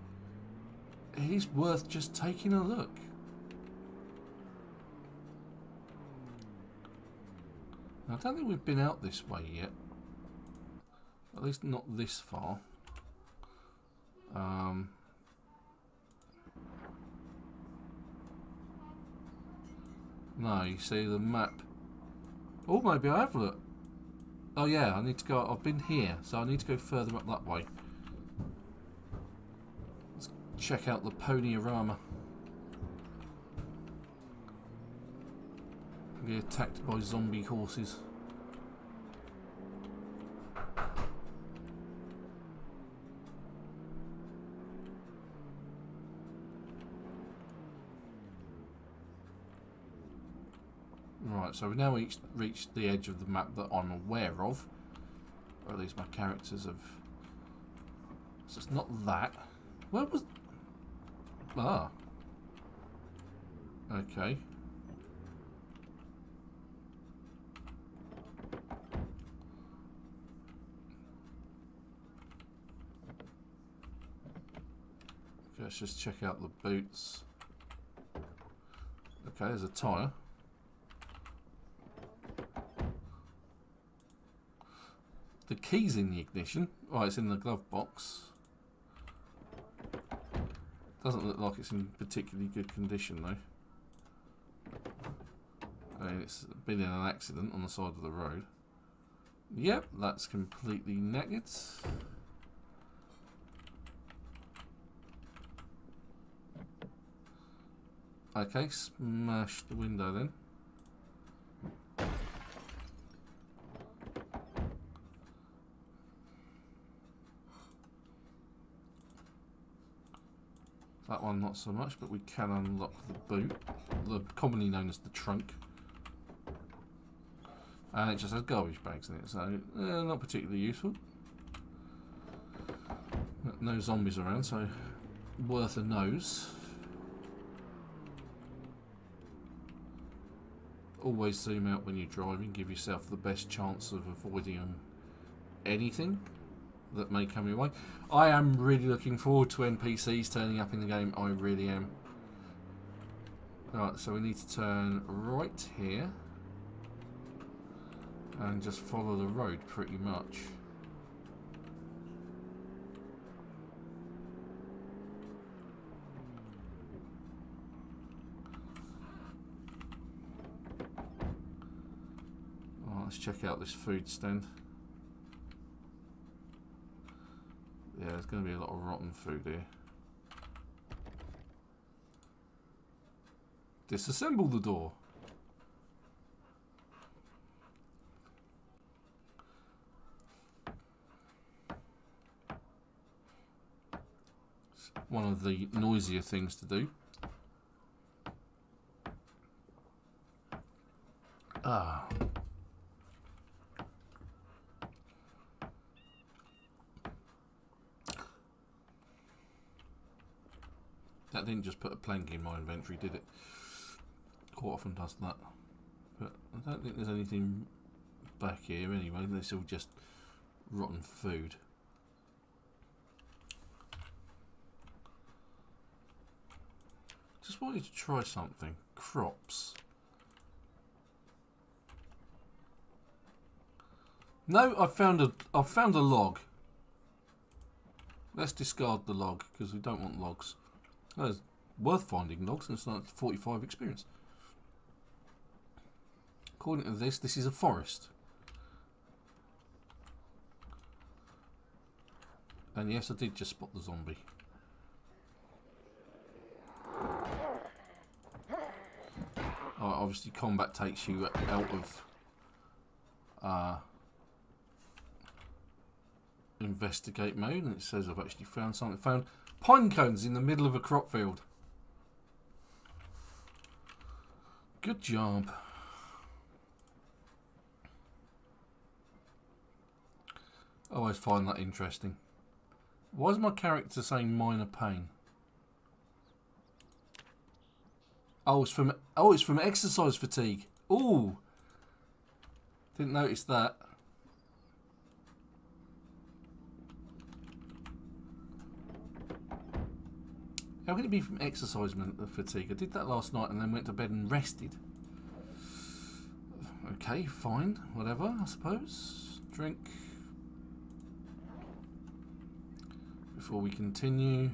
it is worth just taking a look. I don't think we've been out this way yet. At least not this far. No, you see the map. Oh, maybe I have looked. Oh yeah, I need to go. I've been here, so I need to go further up that way. Let's check out the Ponyarama. Be attacked by zombie horses. Right, so we've now reached the edge of the map that I'm aware of. Or at least my characters have... So it's not that. Where was... Ah. Okay. Okay, let's just check out the boots. Okay, there's a tyre. The key's in the ignition. Right, it's in the glove box. Doesn't look like it's in particularly good condition though. I mean, it's been in an accident on the side of the road. Yep, that's completely naked. Okay, smash the window then. That one not so much, but we can unlock the boot, commonly known as the trunk. And it just has garbage bags in it, so not particularly useful. No zombies around, so worth a nose. Always zoom out when you're driving, give yourself the best chance of avoiding anything that may come your way. I am really looking forward to NPCs turning up in the game. I really am. Right, so we need to turn right here and just follow the road pretty much. Right, let's check out this food stand. Yeah, there's going to be a lot of rotten food here. Disassemble the door. It's one of the noisier things to do. Ah. That didn't just put a plank in my inventory, did it? Quite often does that. But I don't think there's anything back here anyway. It's all just rotten food. Just wanted to try something. Crops. No, I found a log. Let's discard the log because we don't want logs. It's worth finding logs, and it's like 45 experience. According to this is a forest. And yes, I did just spot the zombie. Obviously combat takes you out of investigate mode, and it says I've actually found something. Found pine cones in the middle of a crop field. Good job. I always find that interesting. Why is my character saying minor pain? Oh, it's from exercise fatigue. Ooh. Didn't notice that. How can it be from exercise fatigue? I did that last night and then went to bed and rested. Okay, fine. Whatever, I suppose. Drink. Before we continue.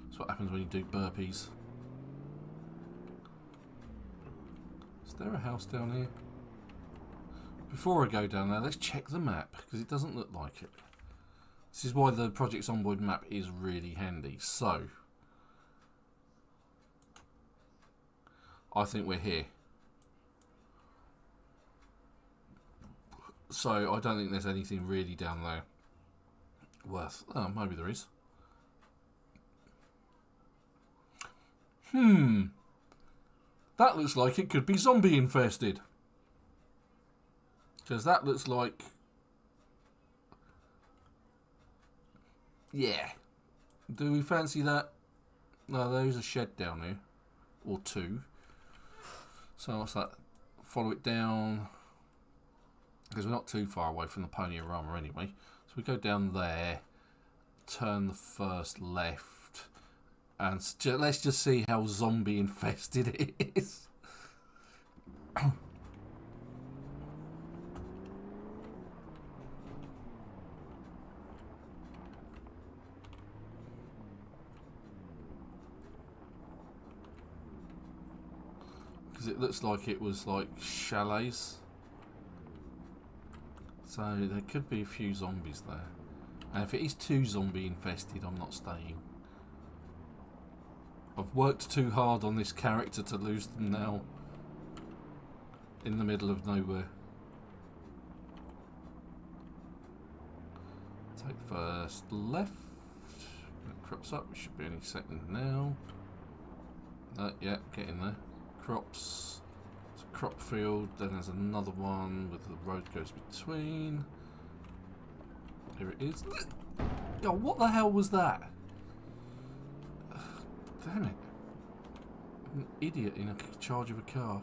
That's what happens when you do burpees. Is there a house down here? Before I go down there, let's check the map, because it doesn't look like it. This is why the Project Zomboid map is really handy. So, I think we're here. So, I don't think there's anything really down there worth... Oh, maybe there is. That looks like it could be zombie infested. Because that looks like... Yeah. Do we fancy that? No, there's a shed down here. Or two. So what's that? Follow it down. Because we're not too far away from the Poniorama anyway. So we go down there. Turn the first left. And let's just see how zombie infested it is. Because it looks like it was like chalets. So there could be a few zombies there. And if it is too zombie infested, I'm not staying. I've worked too hard on this character to lose them now. In the middle of nowhere. Take first left. It crops up. It should be any second now. Yeah, get in there. Crops. It's a crop field. Then there's another one with the road goes between. Here it is. Oh, what the hell was that? Damn it. I'm an idiot in a charge of a car.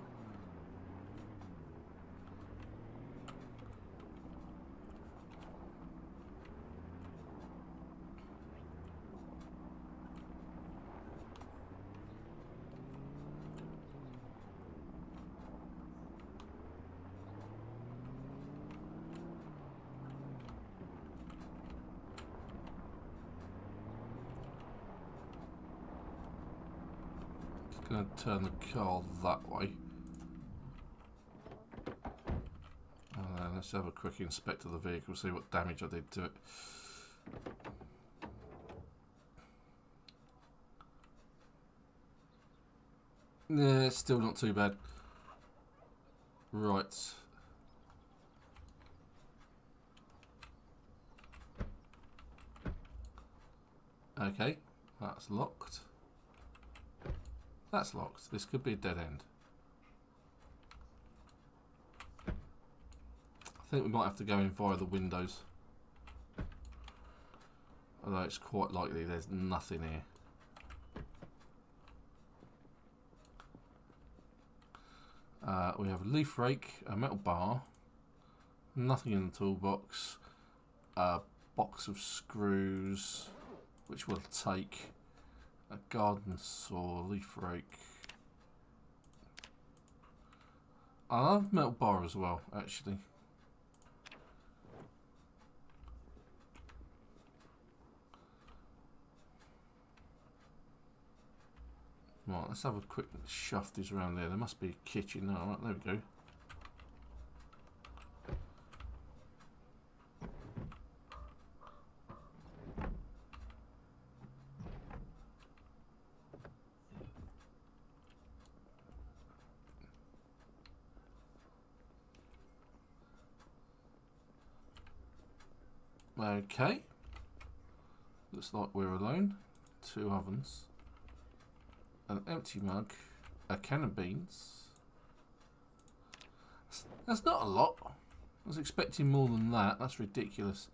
Going to turn the car that way. And then let's have a quick inspect of the vehicle, see what damage I did to it. Yeah, it's still not too bad. Right. Okay, that's locked. That's locked. This could be a dead end. I think we might have to go in via the windows. Although it's quite likely there's nothing here. We have a leaf rake, a metal bar, nothing in the toolbox, a box of screws, which we'll take. A garden saw, leaf rake. I have metal bar as well, actually. Right, let's have a quick shove these around there. There must be a kitchen. No, right, there we go. Okay, looks like we're alone. 2 ovens, an empty mug, a can of beans. That's not a lot. I was expecting more than that. That's ridiculous.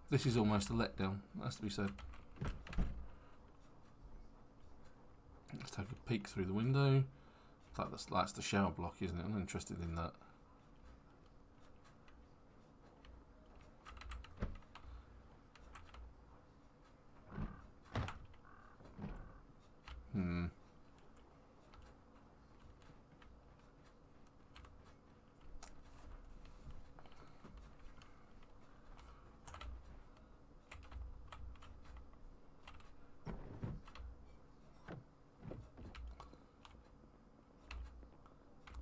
This is almost a letdown, has to be said. Let's take a peek through the window. That's the shower block, isn't it? I'm not interested in that.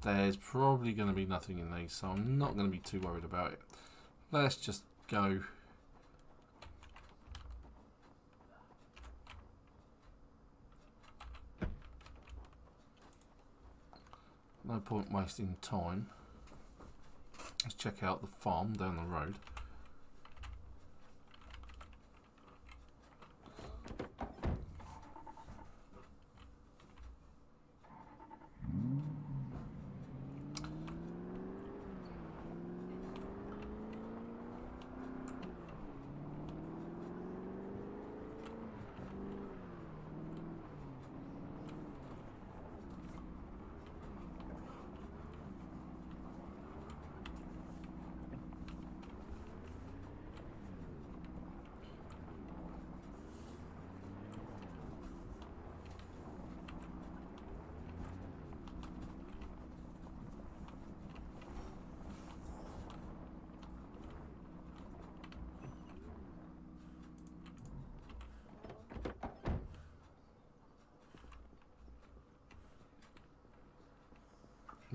There's probably going to be nothing in these, so I'm not going to be too worried about it. Let's just go. No point wasting time. Let's check out the farm down the road.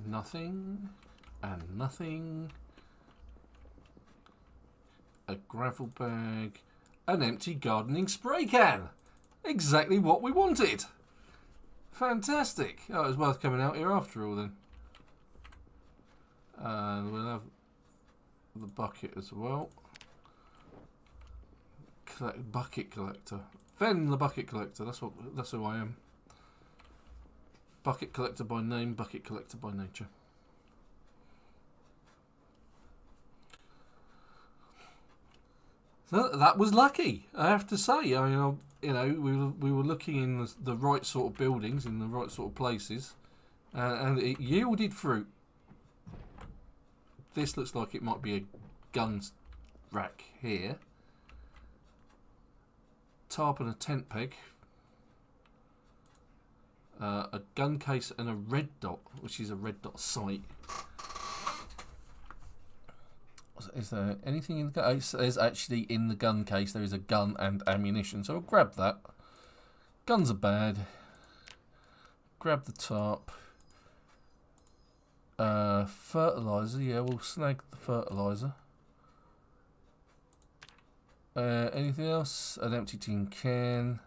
Nothing and nothing. A gravel bag. An empty gardening spray can. Exactly what we wanted. Fantastic. Oh, it was worth coming out here after all then. And we'll have the bucket as well. Bucket collector. Fen the bucket collector. That's who I am. Bucket collector by name, bucket collector by nature. So that was lucky, I have to say. I mean, you know, we were looking in the right sort of buildings, in the right sort of places, and it yielded fruit. This looks like it might be a gun rack here. Tarp and a tent peg. A gun case and a red dot, which is a red dot sight. Is there anything in the gun case? There's actually in the gun case, there is a gun and ammunition, so I'll grab that. Guns are bad. Grab the tarp. Fertilizer, yeah, we'll snag the fertilizer. Anything else? An empty tin can.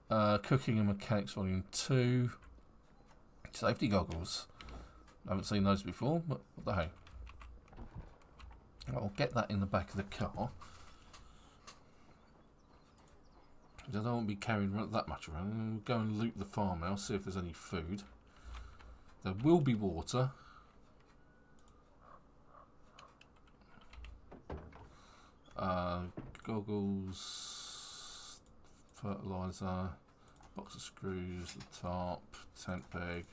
Cooking and Mechanics Volume 2. Safety goggles. I haven't seen those before, but what the hey. I'll get that in the back of the car. I don't want to be carrying that much around. We'll go and loot the farmhouse, see if there's any food. There will be water. Goggles, fertilizer, box of screws, the tarp, tent peg,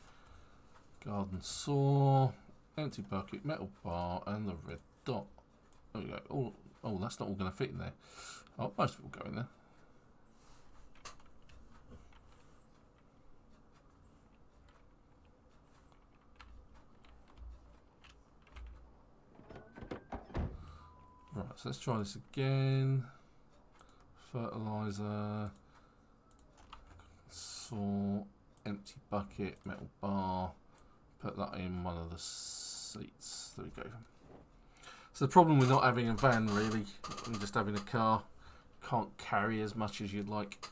garden saw, empty bucket, metal bar, and the red dot. There we go. Oh, that's not all going to fit in there. Oh, most of it will go in there. Right, so let's try this again. Fertilizer, saw, empty bucket, metal bar. Put that in one of the seats. There we go. So the problem with not having a van really, and just having a car, can't carry as much as you'd like.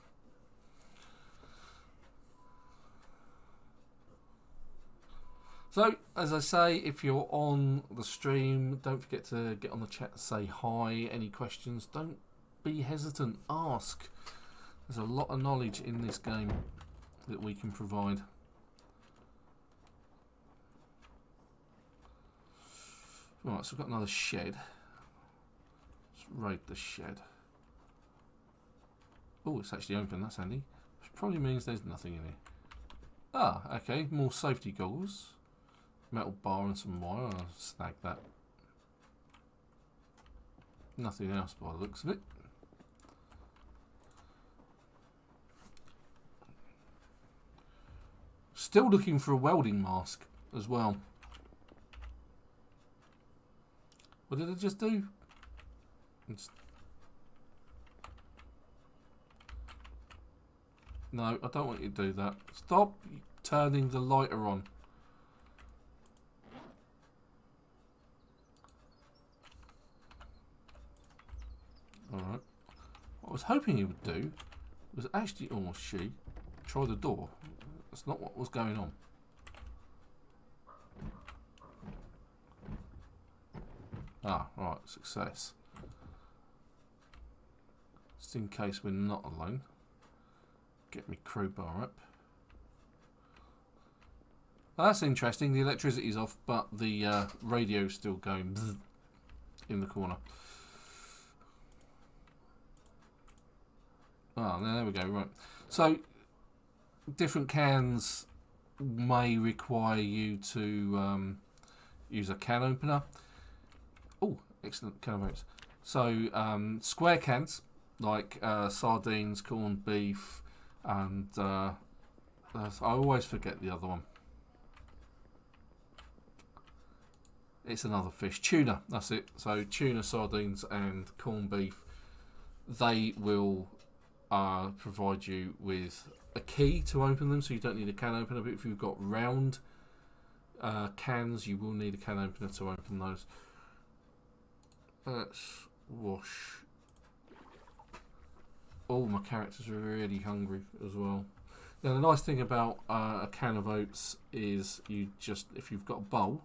So, as I say, if you're on the stream, don't forget to get on the chat, say hi, any questions. Don't be hesitant, ask. There's a lot of knowledge in this game that we can provide. Right, so we've got another shed. Let's raid the shed. Oh, it's actually open, that's handy. Which probably means there's nothing in here. Ah, okay, more safety goggles. Metal bar and some wire, I'll snag that. Nothing else by the looks of it. Still looking for a welding mask as well. What did I just do? No, I don't want you to do that. Stop turning the lighter on. Alright. What I was hoping he would do was actually, or she, try the door. That's not what was going on. Ah, right, success. Just in case we're not alone. Get me crowbar up. Oh, that's interesting. The electricity's off, but the radio's still going in the corner. Ah, there we go. Right. So, different cans may require you to use a can opener. Oh, excellent can of oats. So, square cans like sardines, corned beef, and I always forget the other one. It's another fish. Tuna, that's it. So, tuna, sardines, and corned beef, they will provide you with a key to open them, so you don't need a can opener. But if you've got round cans, you will need a can opener to open those. Let's wash. Oh, my characters are really hungry as well. Now the nice thing about a can of oats is you just, if you've got a bowl,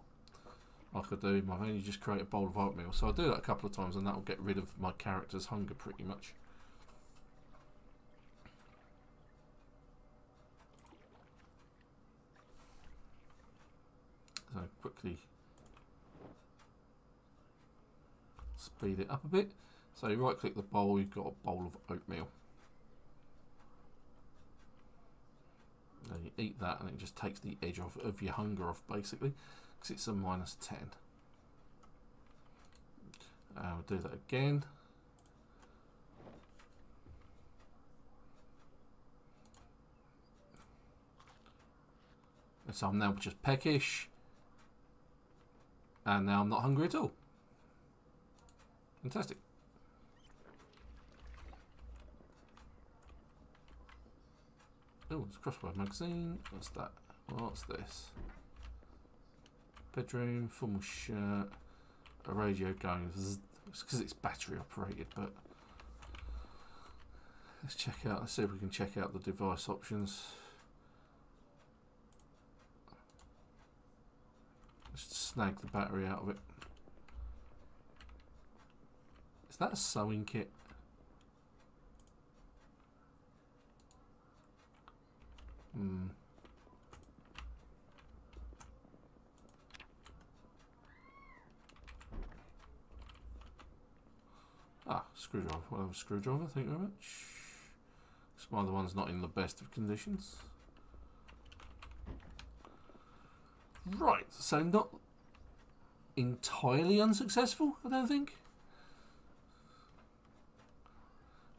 like I do, I've only just create a bowl of oatmeal. So I'll do that a couple of times and that will get rid of my character's hunger pretty much. So quickly speed it up a bit. So you right click the bowl, you've got a bowl of oatmeal. And you eat that and it just takes the edge off of your hunger off basically, because it's a -10. We'll do that again. And so I'm now just peckish. And now I'm not hungry at all. Fantastic. Oh, it's a crossbow magazine. What's that? What's this? Bedroom, formal shirt, a radio going. It's because it's battery operated, but let's check out. Let's see if we can check out the device options. Let's snag the battery out of it. Is that a sewing kit? Ah, screwdriver. We'll have a screwdriver, thank you very much. It's one of the ones not in the best of conditions. Right, so not entirely unsuccessful, I don't think.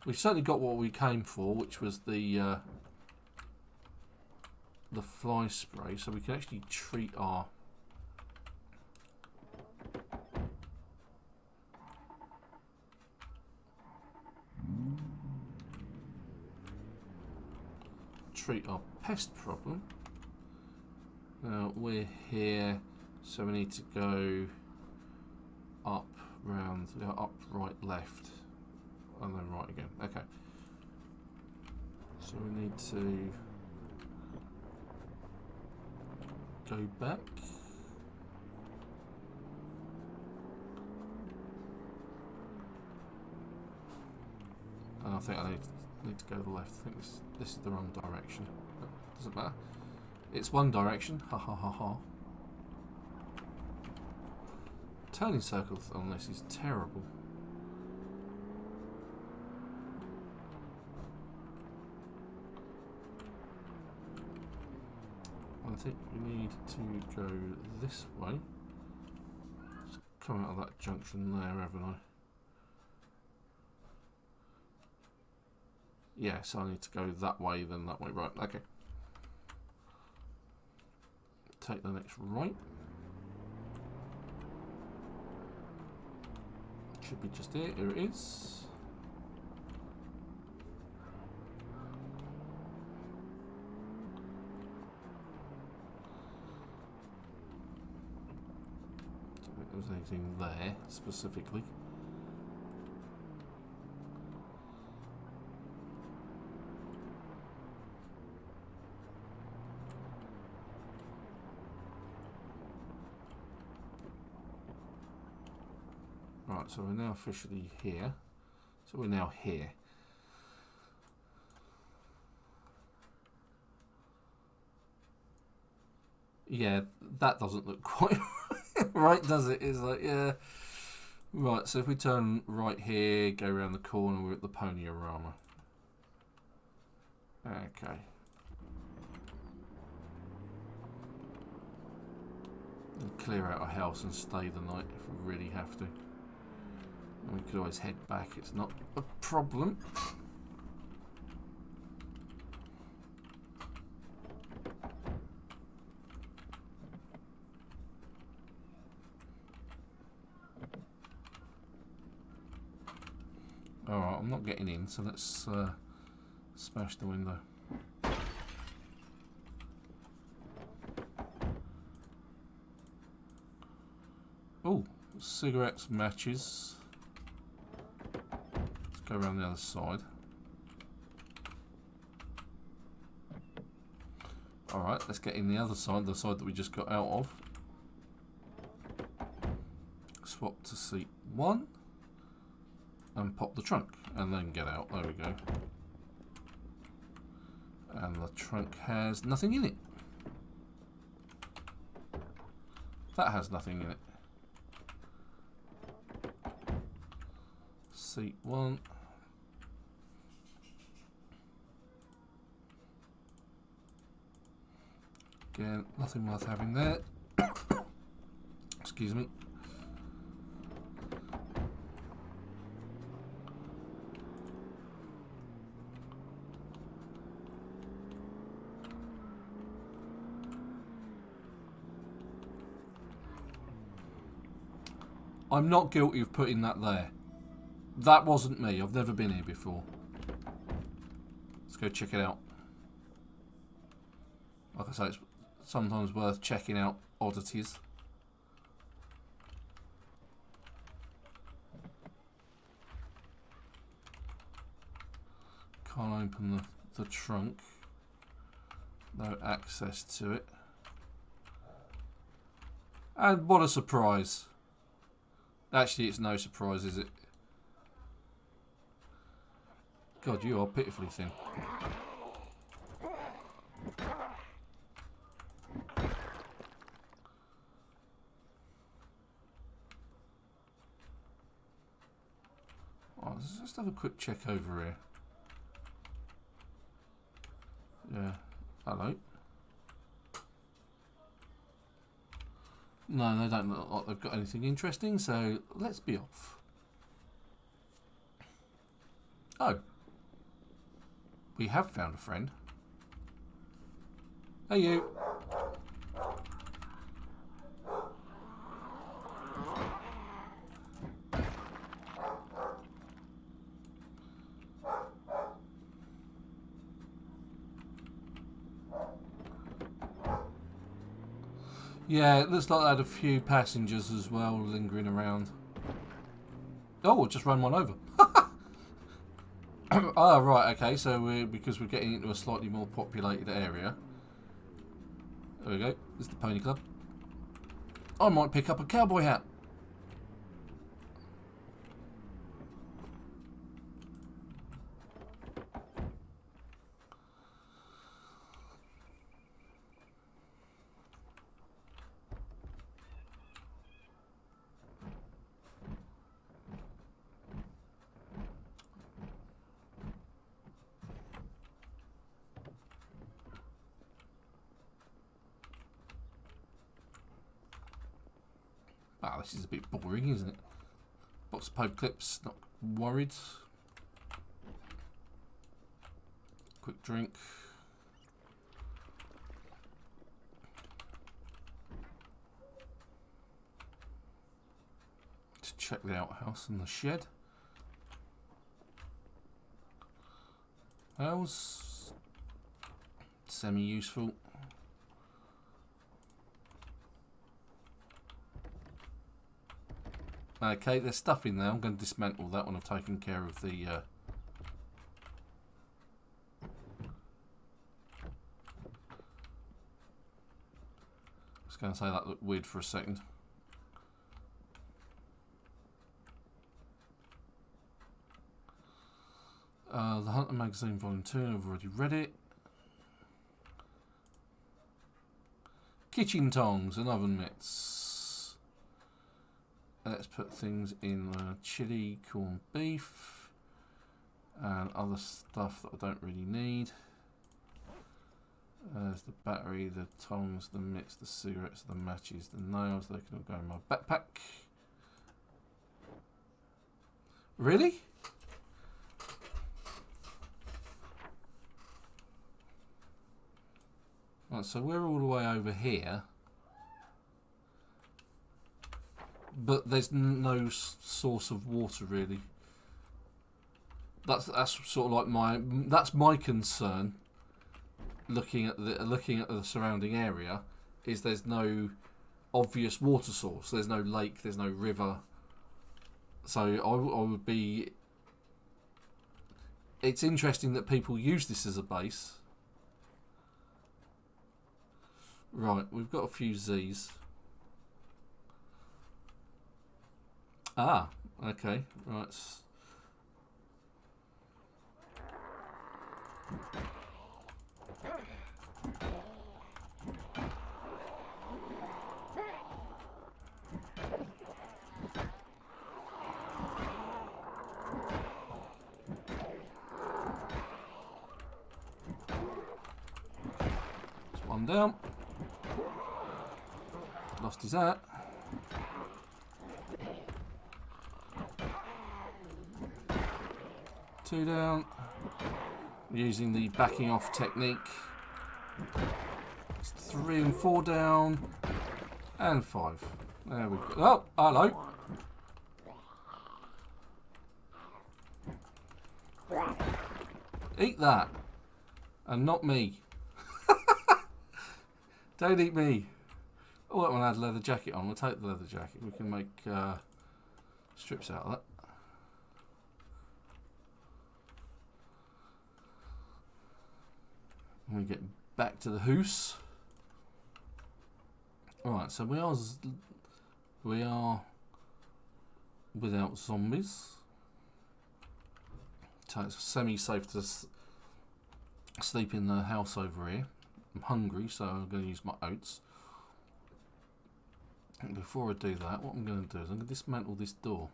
We've certainly got what we came for, which was the fly spray, so we can actually treat our pest problem. Now we're here, so we need to go up, round, up, right, left, and then right again. Okay. So we need to go back. And I think I need need to go left. I think this is the wrong direction. But doesn't matter. It's one direction. Ha ha ha ha. Turning circles on this is terrible. I think we need to go this way. Just come out of that junction there, haven't I? Yeah, so I need to go that way, then that way. Right, okay. Take the next right. Should be just here. Here it is. Don't think there's anything there specifically. Right, so we're now officially here. So we're now here. Yeah, that doesn't look quite right, does it? It's like, yeah. Right, so if we turn right here, go around the corner, we're at the Ponyarama. Okay. And clear out our house and stay the night if we really have to. And we could always head back, it's not a problem. Alright, I'm not getting in, so let's smash the window. Oh, cigarettes, matches. Let's go around the other side. Alright, let's get in the other side, the side that we just got out of. Swap to seat 1. And pop the trunk. And then get out. There we go. And the trunk has nothing in it. That has nothing in it. Seat 1. Again, nothing worth having there. Excuse me. I'm not guilty of putting that there. That wasn't me. I've never been here before. Let's go check it out. Like I say, it's sometimes worth checking out oddities. Can't open the trunk. No access to it. And what a surprise. Actually, it's no surprise, is it? God, you are pitifully thin. Oh, let's just have a quick check over here. Yeah. Hello. No, they don't look like they've got anything interesting, so let's be off. Oh. We have found a friend. Hey, you. Yeah, it looks like they had a few passengers as well lingering around. Oh, just run one over. Oh, right, okay, so because we're getting into a slightly more populated area. There we go, this is the Pony Club. I might pick up a cowboy hat. Ah, this is a bit boring, isn't it? Box of poke clips, not worried. Quick drink. To check the outhouse and the shed. That was semi-useful. Okay, there's stuff in there. I'm going to dismantle that when I've taken care of the... I was going to say that looked weird for a second. The Hunter Magazine Volume 2, I've already read it. Kitchen tongs and oven mitts. Let's put things in chili, corned beef, and other stuff that I don't really need. There's the battery, the tongs, the mitts, the cigarettes, the matches, the nails. They can all go in my backpack. Really? Right, so we're all the way over here, but there's no source of water really. That's sort of like my concern. Looking at the surrounding area, is there's no obvious water source. There's no lake. There's no river. So I would be. It's interesting that people use this as a base. Right, we've got a few Z's. Ah, okay, right. There's one down. Lost his hat. Two down. Using the backing off technique. It's 3 and 4 down. And 5. There we go. Oh, hello. Eat that. And not me. Don't eat me. Oh, that one had a leather jacket on. We'll take the leather jacket. We can make strips out of that. And we get back to the house. Alright, so we are without zombies. So it's semi-safe to sleep in the house over here. I'm hungry, so I'm going to use my oats. And before I do that, what I'm going to do is I'm going to dismantle this door.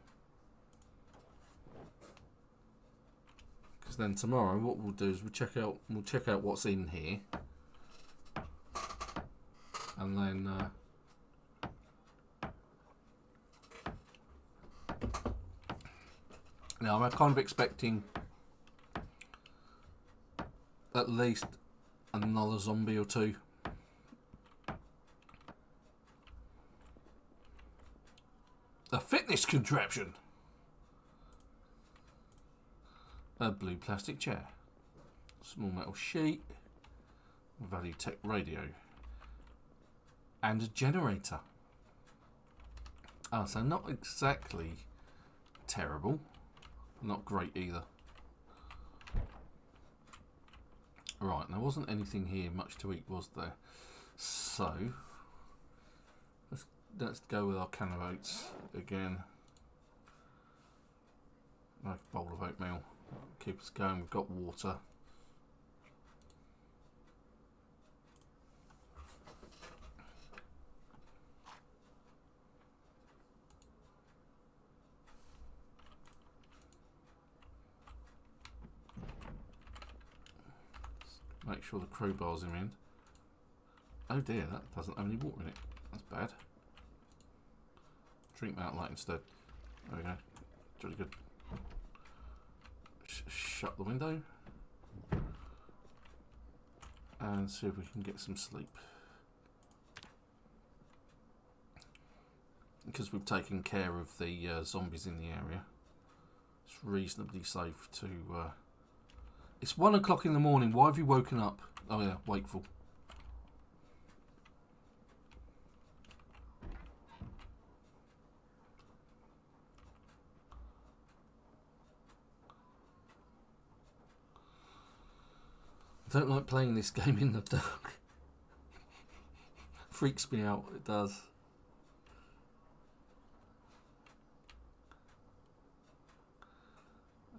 Because then tomorrow, what we'll do is we'll check out what's in here, and then now I'm kind of expecting at least another zombie or two. A fitness contraption. A blue plastic chair. Small metal sheet. Value Tech radio. And a generator. Ah, so not exactly terrible. Not great either. Right, there wasn't anything here much to eat, was there? So let's go with our can of oats again. Like a bowl of oatmeal. Keep us going. We've got water. Make sure the crowbar's in. Oh dear, that doesn't have any water in it. That's bad. Drink that light instead. There we go. Really good. Shut the window. And see if we can get some sleep. Because we've taken care of the zombies in the area, it's reasonably safe to... It's 1 o'clock in the morning. Why have you woken up? Oh yeah, wakeful. I don't like playing this game in the dark. Freaks me out, it does.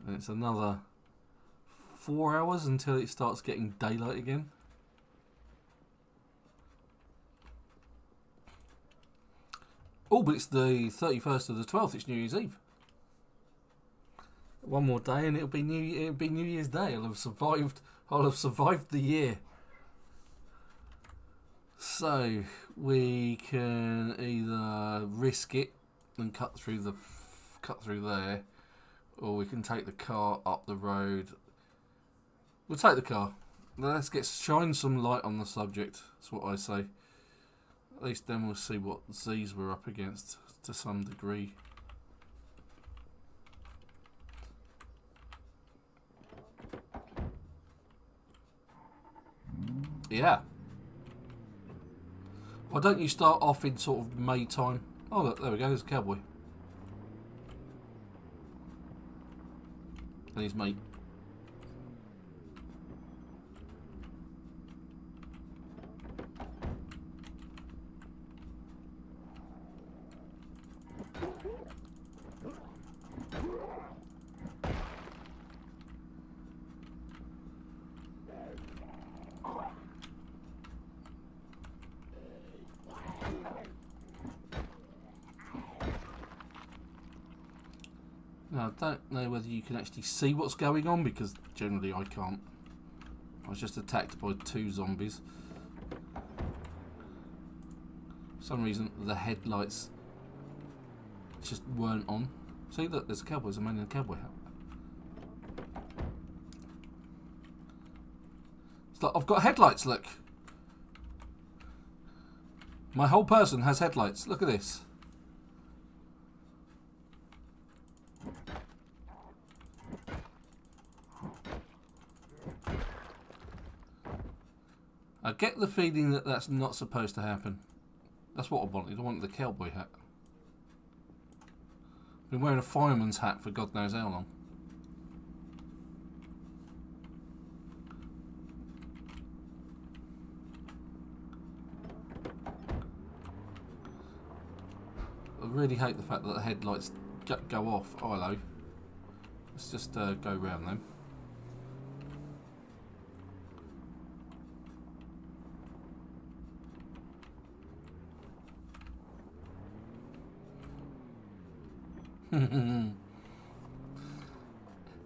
And it's another 4 hours until it starts getting daylight again. Oh, but it's the 31st of the 12th. It's New Year's Eve. One more day, and it'll be New Year's Day. I'll have survived the year. So we can either risk it and cut through there, or we can take the car up the road. We'll take the car. Let's shine some light on the subject. That's what I say. At least then we'll see what Z's we're up against to some degree. Yeah. Why don't you start off in sort of May time? Oh look, there we go, there's a cowboy. And his mate. Now, I don't know whether you can actually see what's going on, because generally I can't. I was just attacked by 2 zombies. For some reason the headlights just weren't on. See, look, there's a cowboy, there's a man in a cowboy hat. It's like, I've got headlights, look. My whole person has headlights, look at this. I get the feeling that that's not supposed to happen. That's what I wanted. I wanted the cowboy hat. I've been wearing a fireman's hat for God knows how long. I really hate the fact that the headlights go off. Oh, hello. Let's just go round them.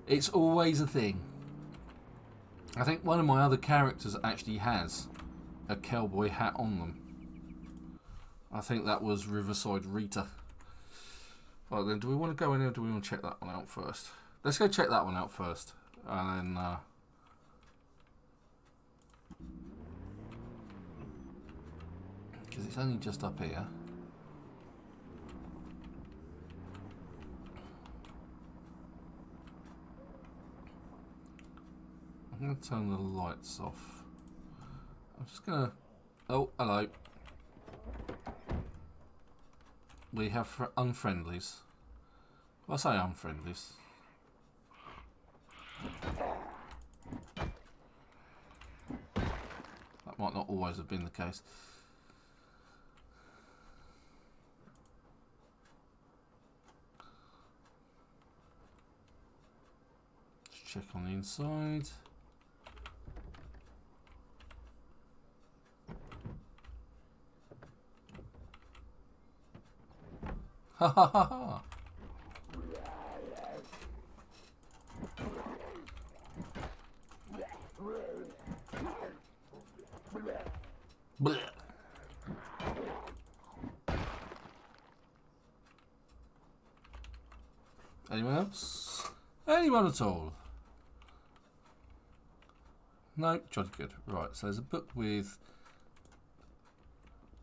It's always a thing. I think one of my other characters actually has a cowboy hat on them. I think that was Riverside Rita. Right then, do we want to go in there or do we want to check that one out first? Let's go check that one out first. And then... because it's only just up here. I'm going to turn the lights off. I'm just going to... Oh, hello. We have unfriendlies. Well, I say unfriendlies. That might not always have been the case. Let's check on the inside. Ha ha ha ha! Blech. Anyone else? Anyone at all? No, jolly good. Right, so there's a book with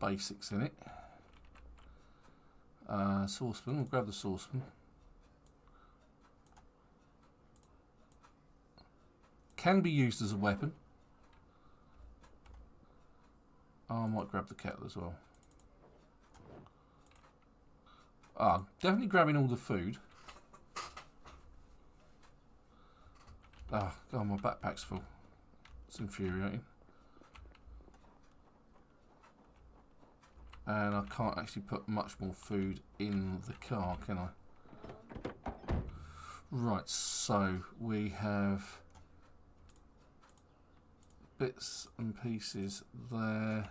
basics in it. Saucepan, we'll grab the saucepan. Can be used as a weapon. Oh, I might grab the kettle as well. Definitely grabbing all the food. God, my backpack's full. It's infuriating. And I can't actually put much more food in the car, can I? Right, so we have bits and pieces there.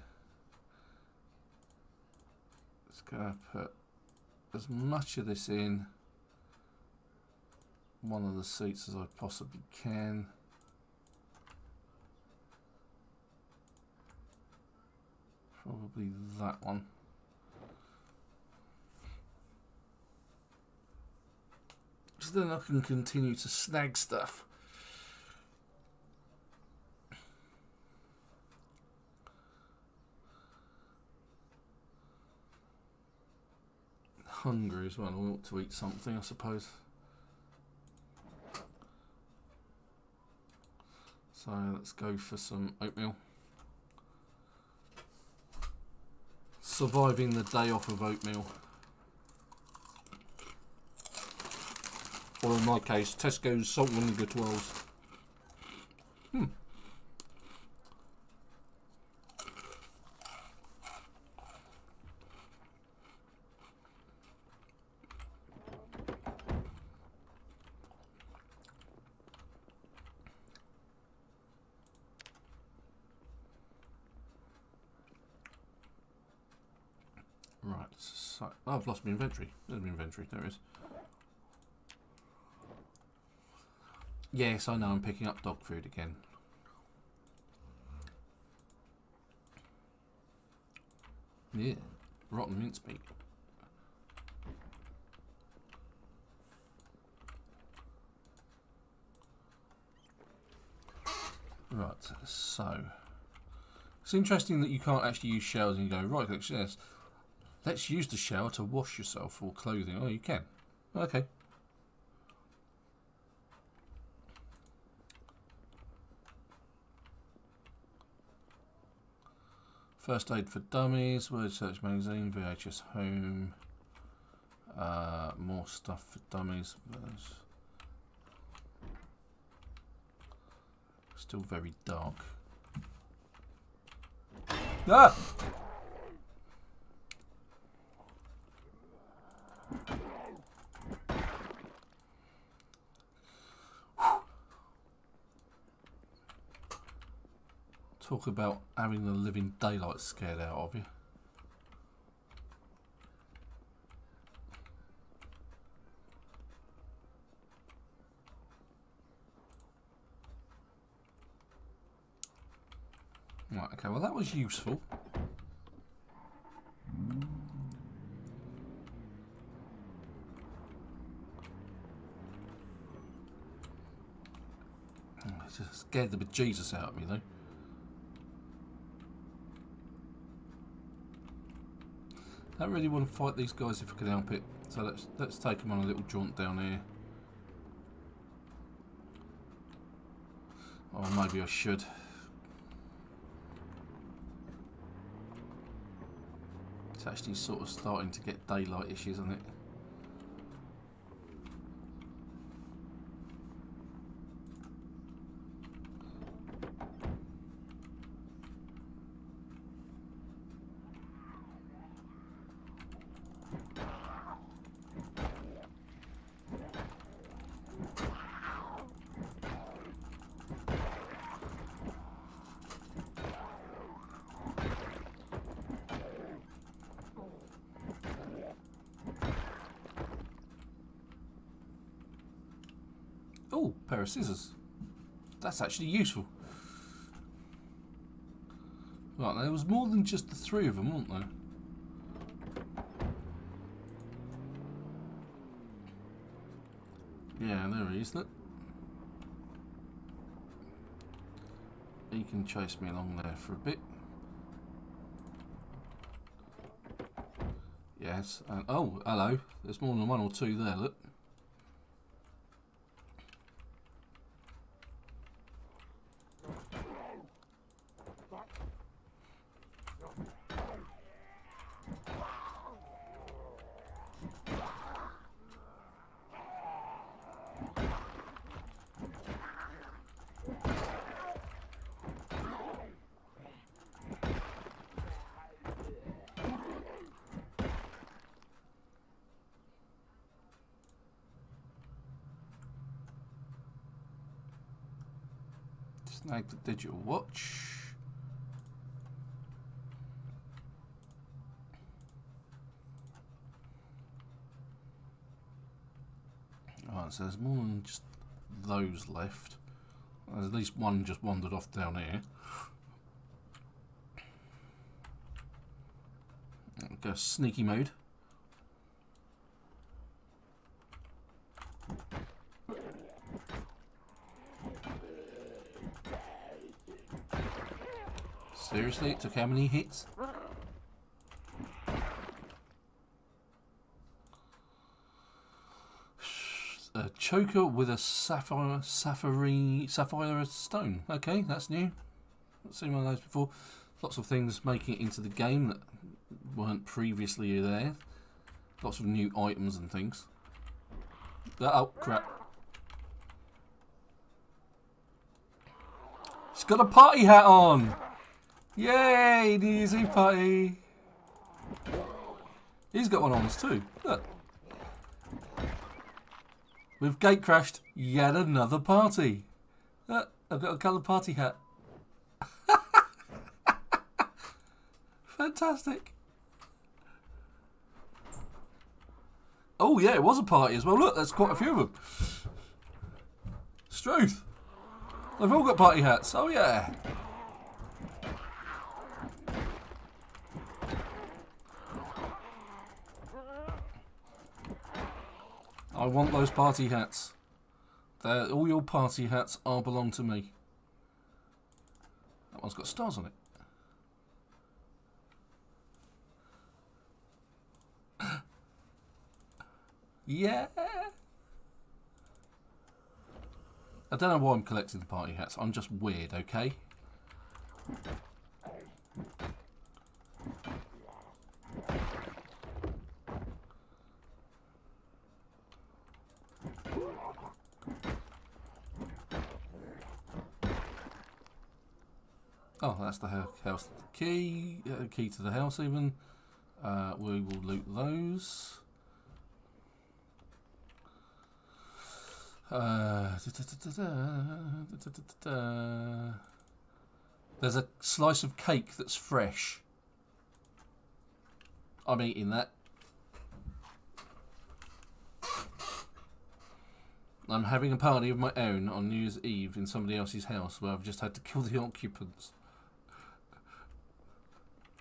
Just going to put as much of this in one of the seats as I possibly can. Probably that one. So then I can continue to snag stuff. Hungry as well. I want to eat something, I suppose. So let's go for some oatmeal. Surviving the day off of oatmeal. Or in my case, Tesco's salt and vinegar twirls. Right, so I've lost my inventory. There's my inventory, there it is. Yes, I know, I'm picking up dog food again. Yeah, rotten mincemeat. Right, so it's interesting that you can't actually use showers and you go, right, yes, let's use the shower to wash yourself or clothing. Oh, you can. Okay. First Aid for Dummies, Word Search Magazine, VHS Home, more stuff for dummies. Still very dark. Ah! Talk about having the living daylight scared out of you. Right, okay, well that was useful. It just scared the bejesus out of me though. I don't really want to fight these guys if I can help it, so let's take them on a little jaunt down here. Or maybe I should. It's actually sort of starting to get daylight-ish, isn't it? Oh, pair of scissors. That's actually useful. Right, there was more than just the three of them, weren't there? Yeah, there he is. Look. He can chase me along there for a bit. Yes, and oh, hello. There's more than one or two there, look. Snag the digital watch. Alright, so there's more than just those left. There's at least one just wandered off down here. I'll go sneaky mode. Seriously, it took how many hits? A choker with a sapphire stone. Okay, that's new. I've seen one of those before. Lots of things making it into the game that weren't previously there. Lots of new items and things. Oh, crap. He's got a party hat on! Yay, New Year's Eve party! He's got one on us too. Look. We've gate crashed yet another party. Look, I've got a coloured party hat. Fantastic. Oh yeah, it was a party as well. Look, there's quite a few of them. Struth. They've all got party hats. Oh yeah. I want those party hats. All your party hats belong to me. That one's got stars on it. Yeah. I don't know why I'm collecting the party hats. I'm just weird, okay? Oh, that's the house key. Key to the house, even. We will loot those. There's a slice of cake that's fresh. I'm eating that. I'm having a party of my own on New Year's Eve in somebody else's house where I've just had to kill the occupants.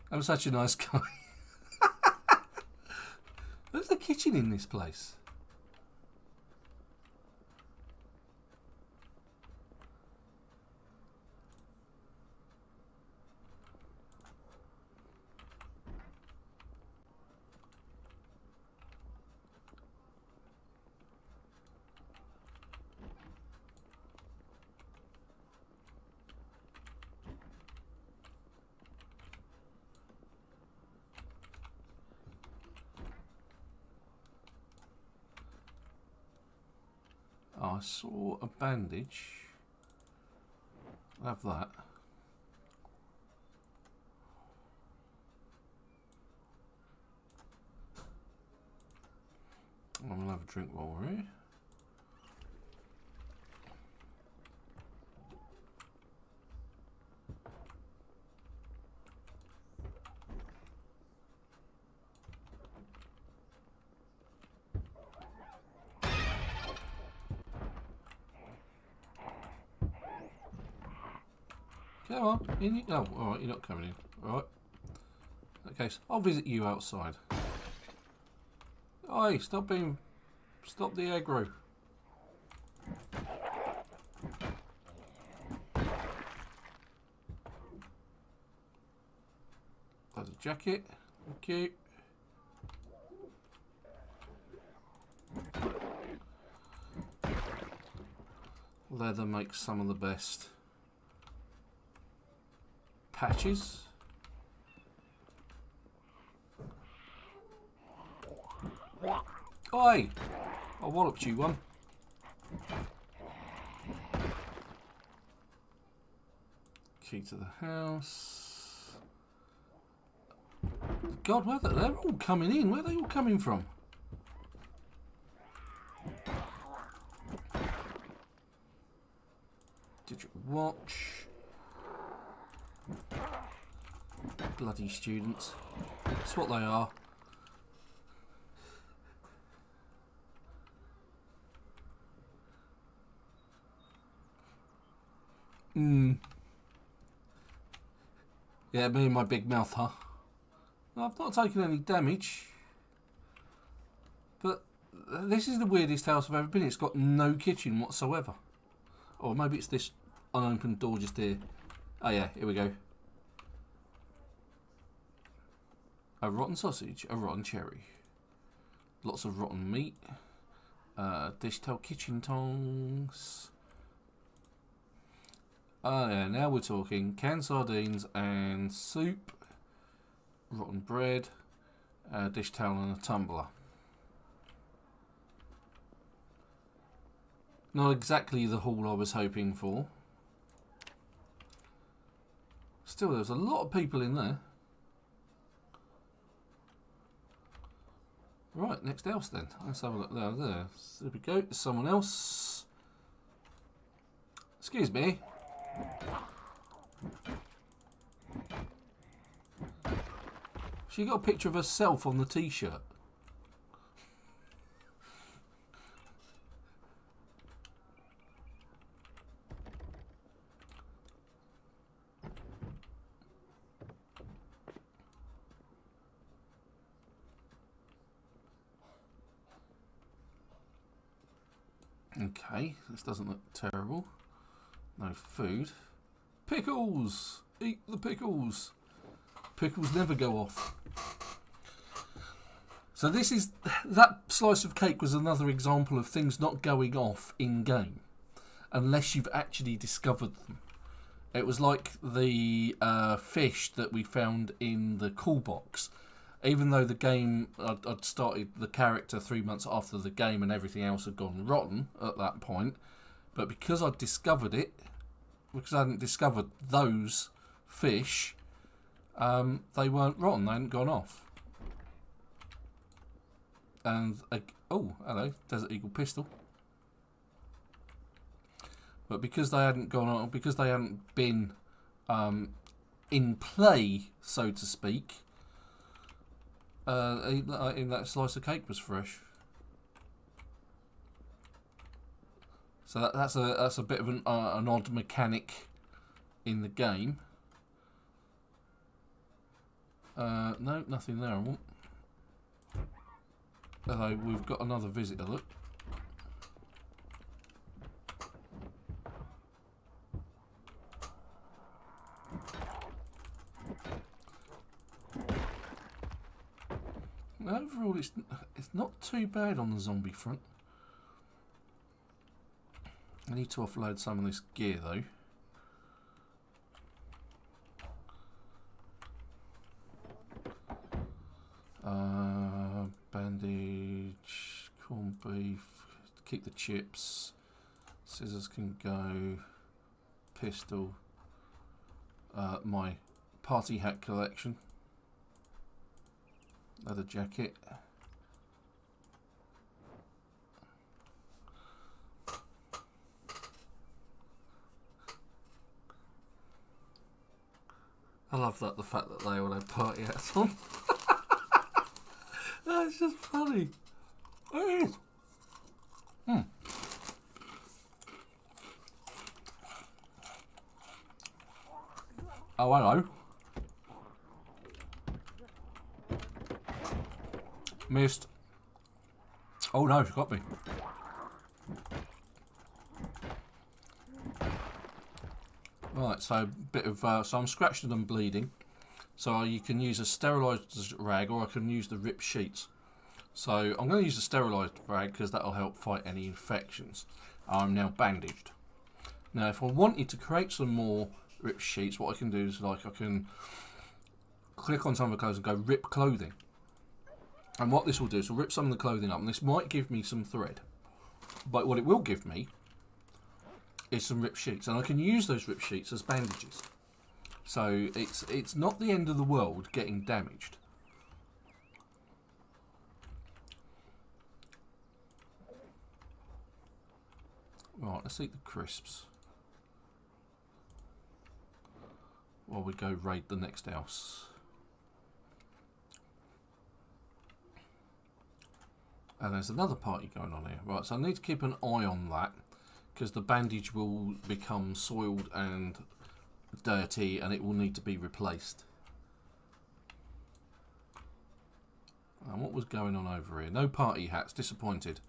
I'm such a nice guy. There's a kitchen in this place. I saw a bandage. I'll have that. I'm going to have a drink while we're here. Come on, in. Oh, alright, you're not coming in. Alright. In that case, I'll visit you outside. Oi, stop the aggro. jacket. Thank you. Leather makes some of the best patches. Oi! I walloped you one. Key to the house. God, where they're all coming in. Where are they all coming from? Digital watch. Bloody students. That's what they are. Yeah, me and my big mouth, huh? I've not taken any damage. But this is the weirdest house I've ever been in. It's got no kitchen whatsoever. Or maybe it's this unopened door just here. Oh yeah, here we go. A rotten sausage, a rotten cherry. Lots of rotten meat. Dish towel, kitchen tongs. Oh yeah, now we're talking. Canned sardines and soup. Rotten bread. Dish towel and a tumbler. Not exactly the haul I was hoping for. Still, there's a lot of people in there. Right, next house then. Let's have a look there. There we go. Someone else. Excuse me. She got a picture of herself on the t-shirt. Okay, this doesn't look terrible. No food. Pickles! Eat the pickles! Pickles never go off. So this is... That slice of cake was another example of things not going off in-game. Unless you've actually discovered them. It was like the fish that we found in the call box. Even though the game... I'd started the character 3 months after the game and everything else had gone rotten at that point. But because I'd discovered it... Because I hadn't discovered those fish... they weren't rotten. They hadn't gone off. And... oh, hello. Desert Eagle pistol. But because they hadn't gone on... Because they hadn't been in play, so to speak... that slice of cake was fresh. So that's a bit of an odd mechanic in the game. No, nothing there. I want. Although we've got another visitor. Look. Overall, it's not too bad on the zombie front. I need to offload some of this gear though. Bandage, corned beef, keep the chips, scissors can go, pistol, my party hat collection. Leather jacket. I love that, the fact that they all had party hats on. That's just funny. It is. Oh, hello. Missed. Oh no, she got me. Right, so a bit of so I'm scratched and bleeding. So you can use a sterilised rag, or I can use the ripped sheets. So I'm going to use the sterilised rag because that'll help fight any infections. I'm now bandaged. Now if I wanted to create some more ripped sheets, what I can do is I can click on some of the clothes and go rip clothing. And what this will do is it'll rip some of the clothing up, and this might give me some thread. But what it will give me is some ripped sheets, and I can use those ripped sheets as bandages. So it's not the end of the world getting damaged. Right, let's eat the crisps while we go raid the next house. And there's another party going on here. Right, so I need to keep an eye on that, because the bandage will become soiled and dirty and it will need to be replaced. And what was going on over here? No party hats, disappointed.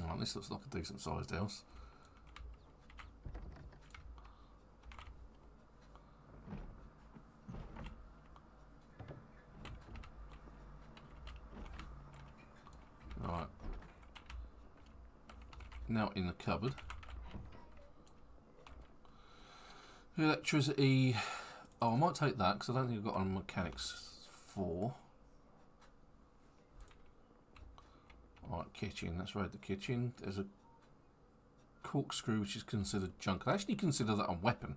Oh, this looks like a decent sized house. Right. Now in the cupboard. Electricity. Oh, I might take that because I don't think I've got on mechanics 4. Right, kitchen. Let's raid the kitchen. There's a corkscrew which is considered junk. I actually consider that a weapon.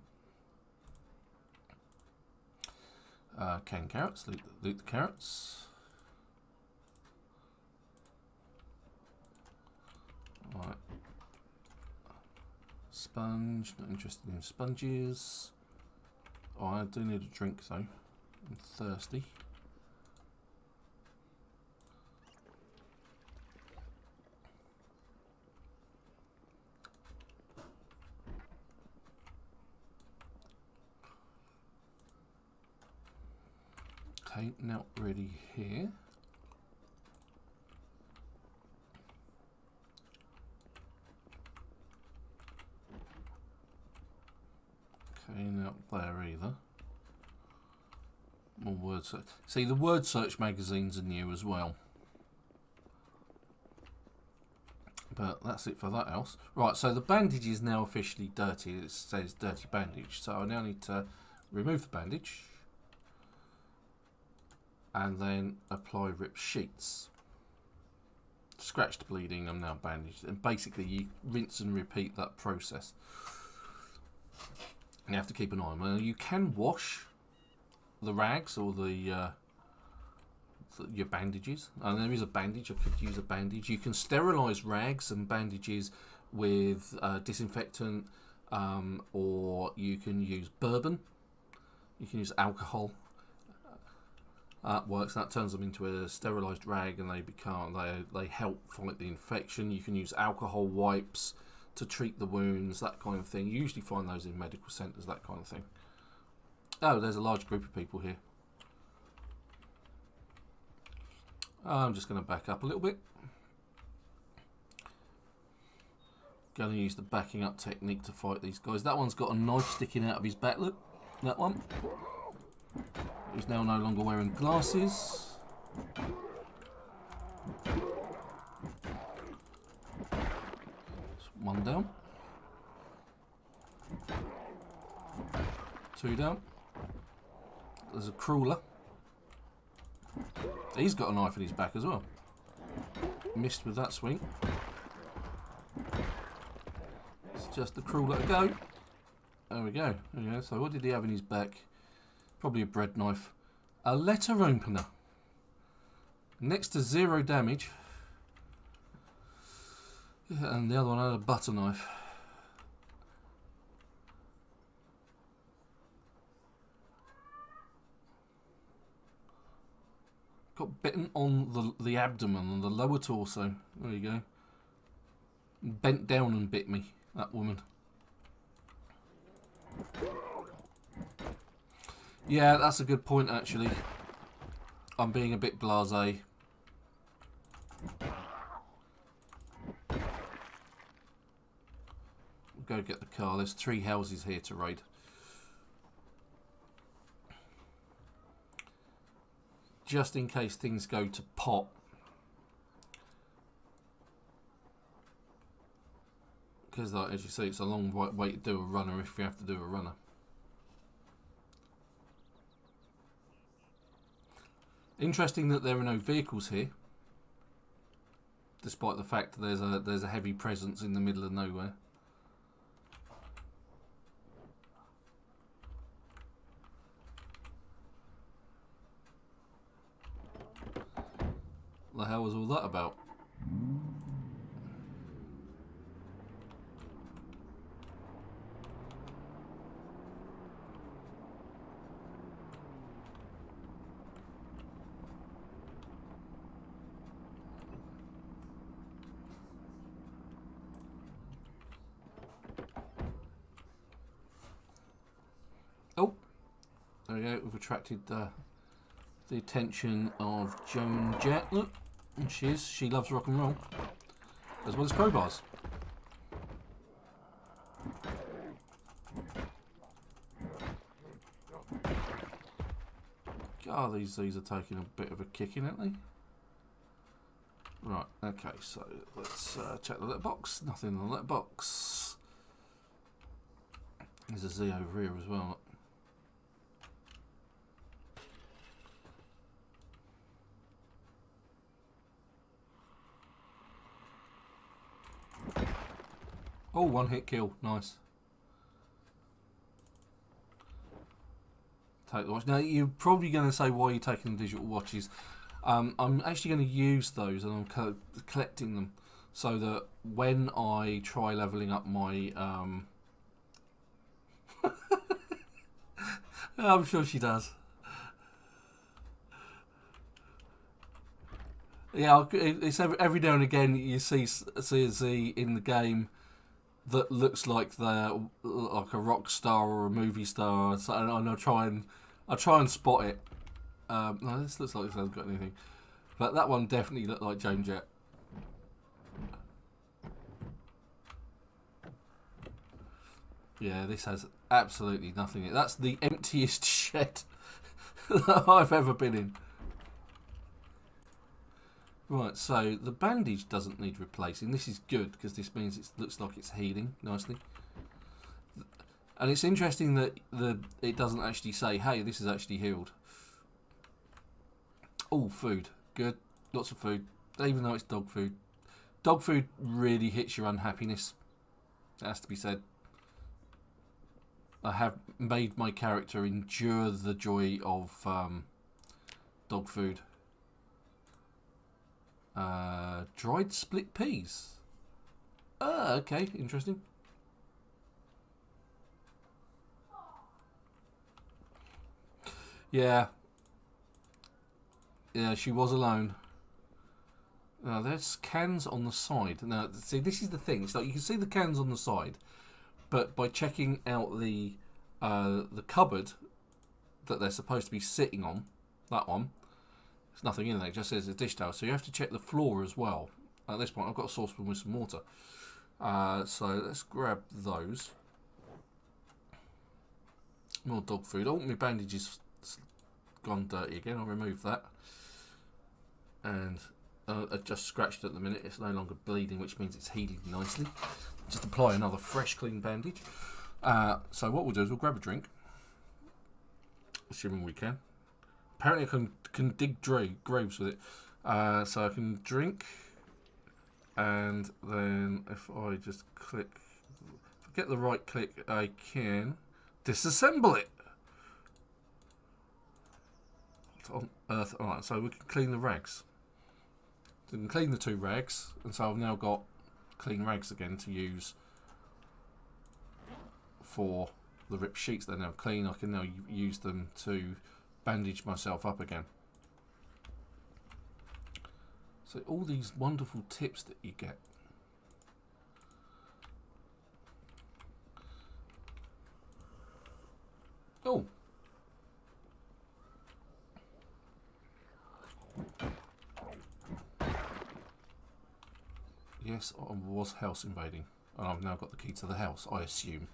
Canned carrots. Loot the carrots. Right. Sponge. Not interested in sponges. Oh, I do need a drink though. I'm thirsty. Okay, not really here. Okay, not there either. More word search. See, the word search magazines are new as well. But that's it for that house. Right, so the bandage is now officially dirty. It says dirty bandage. So I now need to remove the bandage and then apply ripped sheets. Scratched bleeding, I'm now bandaged. And basically you rinse and repeat that process. And you have to keep an eye on them. You can wash the rags or your bandages. And there is a bandage, I could use a bandage. You can sterilise rags and bandages with disinfectant, or you can use bourbon. You can use alcohol. That works. That turns them into a sterilised rag, and they help fight the infection. You can use alcohol wipes to treat the wounds, that kind of thing. You usually find those in medical centres, that kind of thing. Oh, there's a large group of people here. I'm just going to back up a little bit. Going to use the backing up technique to fight these guys. That one's got a knife sticking out of his back, look. That one. He's now no longer wearing glasses. One down. 2 down. There's a crawler. He's got a knife in his back as well. Missed with that swing. It's just the crawler to go. There we go. There we go. So what did he have in his back? Probably a bread knife. A letter opener. Next to 0 damage. And the other one had a butter knife. Got bitten on the abdomen and the lower torso. There you go. Bent down and bit me, that woman. Yeah, that's a good point, actually. I'm being a bit blasé. Go get the car. There's 3 houses here to raid. Just in case things go to pot. Because, like, as you see, it's a long way to do a runner if you have to do a runner. Interesting that there are no vehicles here, despite the fact that there's a heavy presence in the middle of nowhere. The hell was all that about? Oh, there we go. We've attracted the attention of Joan Jett. Look, and she loves rock and roll, as well as crowbars. God, these are taking a bit of a kicking, aren't they? Right, okay, so let's check the letterbox. Nothing in the letterbox. There's a Z over here as well. Oh, 1-hit kill. Nice. Take the watch. Now, you're probably going to say, why are you taking the digital watches? I'm actually going to use those, and I'm collecting them so that when I try leveling up my... I'm sure she does. Yeah, it's every now and again you see a Z in the game that looks like they're like a rock star or a movie star, so, and I try and spot it. No, this looks like this hasn't got anything, but that one definitely looked like Joan Jett. Yeah, this has absolutely nothing in it. That's the emptiest shed that I've ever been in. Right, so the bandage doesn't need replacing. This is good because this means it looks like it's healing nicely. And it's interesting that it doesn't actually say, hey, this is actually healed. Oh, food. Good. Lots of food. Even though it's dog food. Dog food really hits your unhappiness. It has to be said. I have made my character endure the joy of dog food. Dried split peas. Okay, interesting. Yeah. Yeah, she was alone. Now, there's cans on the side. Now, see, this is the thing. It's like you can see the cans on the side, but by checking out the cupboard that they're supposed to be sitting on, that one, there's nothing in there. It just says a dish towel. So you have to check the floor as well. At this point, I've got a saucepan with some water. So let's grab those. More dog food. Oh, my bandage is gone dirty again. I'll remove that. And I just scratched it at the minute. It's no longer bleeding, which means it's healing nicely. Just apply another fresh, clean bandage. So what we'll do is we'll grab a drink. Assuming we can. Apparently I can dig graves with it. So I can drink. And then if I just click... If I get the right click, I can disassemble it. What on earth? Alright, so we can clean the rags. So we can clean the 2 rags. And so I've now got clean rags again to use for the ripped sheets. They're now clean. I can now use them to bandage myself up again. So all these wonderful tips that you get. Oh, Yes, I was house invading. And I've now got the key to the house, I assume.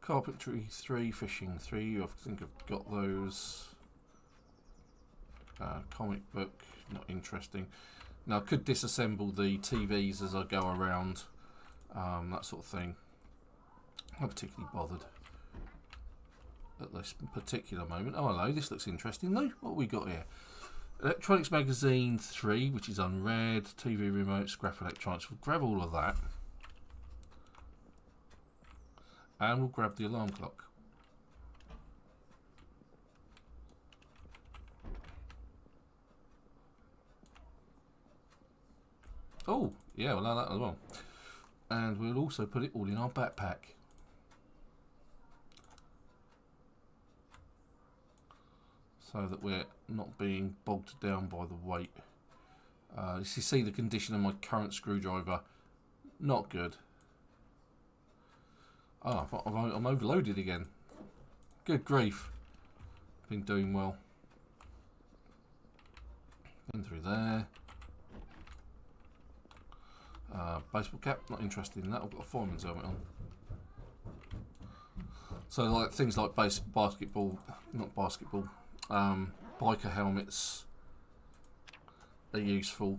Carpentry 3, fishing 3. I think I've got those. Comic book, not interesting. Now I could disassemble the TVs as I go around, that sort of thing. Not particularly bothered at this particular moment. Oh hello, this looks interesting though. What have we got here? Electronics magazine 3, which is unread. TV remote, scrap electronics. We'll grab all of that. And we'll grab the alarm clock. Oh, yeah, we'll allow that as well. And we'll also put it all in our backpack. So that we're not being bogged down by the weight. You see the condition of my current screwdriver. Not good. Oh, I'm overloaded again. Good grief. Been doing well. Been through there. Baseball cap, not interested in that. I've got a fireman's helmet on. So like things like basketball, not basketball, biker helmets are useful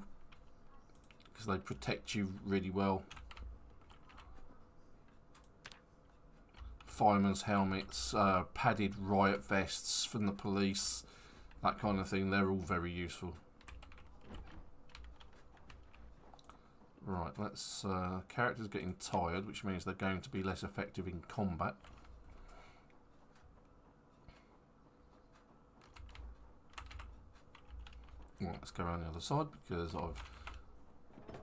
because they protect you really well. Fireman's helmets, padded riot vests from the police, that kind of thing, they're all very useful. Right, let's characters getting tired, which means they're going to be less effective in combat. Right, let's go around the other side because I've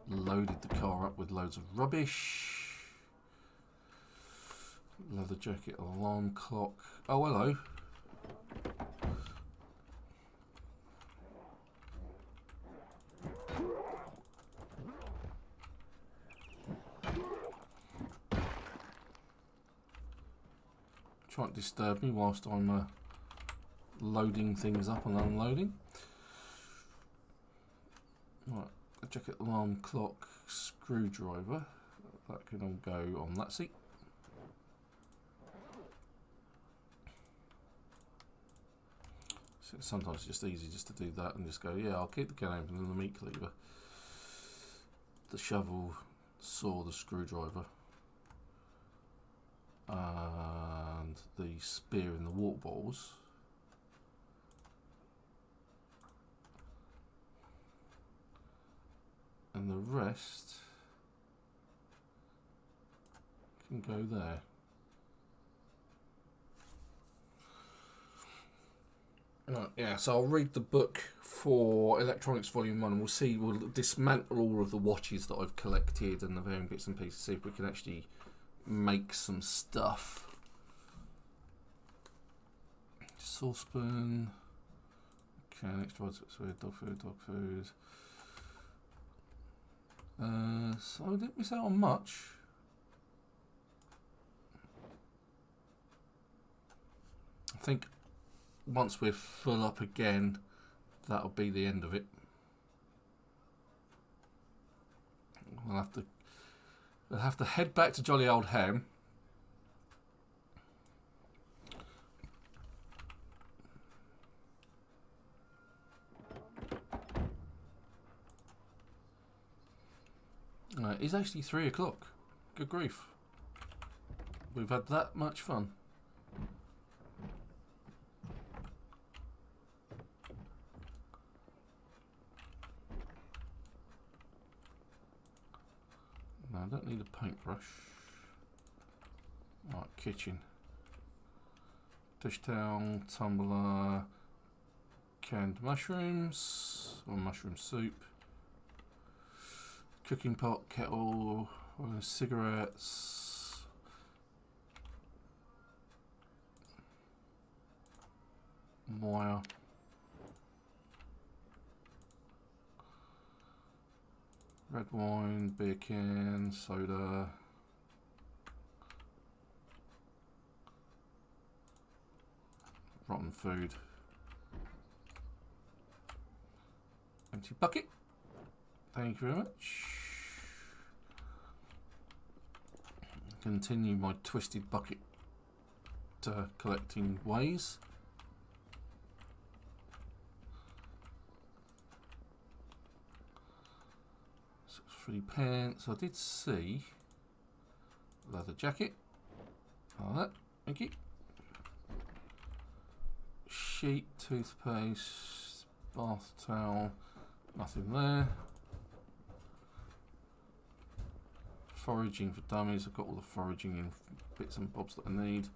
loaded the car up with loads of rubbish. Leather jacket, alarm clock. Oh, hello. Try not to disturb me whilst I'm loading things up and unloading. Right, a jacket, alarm clock, screwdriver. That can all go on that seat. So sometimes it's just easy just to do that and just go, yeah, I'll keep the can open and the meat cleaver, the shovel, saw, the screwdriver. And the spear and the water balls. And the rest can go there. Right, yeah, so I'll read the book for Electronics Volume 1 and we'll dismantle all of the watches that I've collected and the varying bits and pieces, see if we can actually make some stuff. Saucepan. Okay, next one, dog food. So I didn't miss out on much. I think once we're full up again, that'll be the end of it. We'll have to head back to Jolly Old Ham. It's actually 3 o'clock. Good grief. We've had that much fun. No, I don't need a paintbrush. Right, kitchen. Dish towel, tumbler, canned mushrooms, or mushroom soup. Cooking pot, kettle, cigarettes. Wire. Red wine, beer can, soda. Rotten food. Empty bucket. Thank you very much. Continue my twisted bucket collecting ways. 3 pants. I did see leather jacket. Like that. Thank you. Sheet, toothpaste, bath towel. Nothing there. Foraging for dummies. I've got all the foraging in bits and bobs that I need.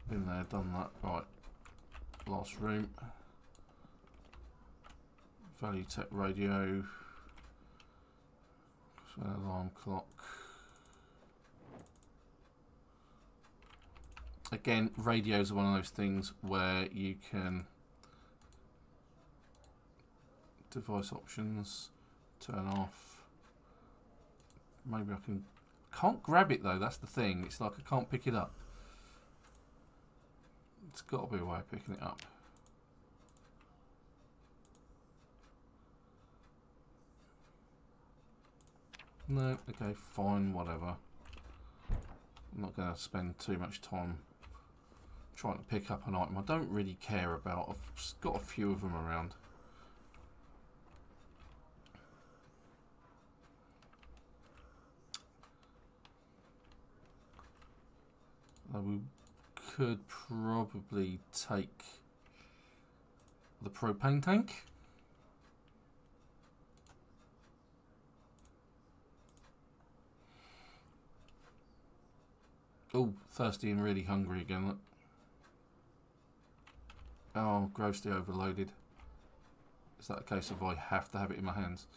Been there, done that. Right. Last room. Value Tech radio. Alarm clock. Again, radios are one of those things where you can device options, turn off. Maybe I can't grab it though, that's the thing. It's like I can't pick it up. It's got to be a way of picking it up. No, okay, fine, whatever. I'm not going to spend too much time trying to pick up an item I don't really care about. I've just got a few of them around. We could probably take the propane tank. Oh, thirsty and really hungry again. Look. Oh, grossly overloaded. Is that a case of I have to have it in my hands?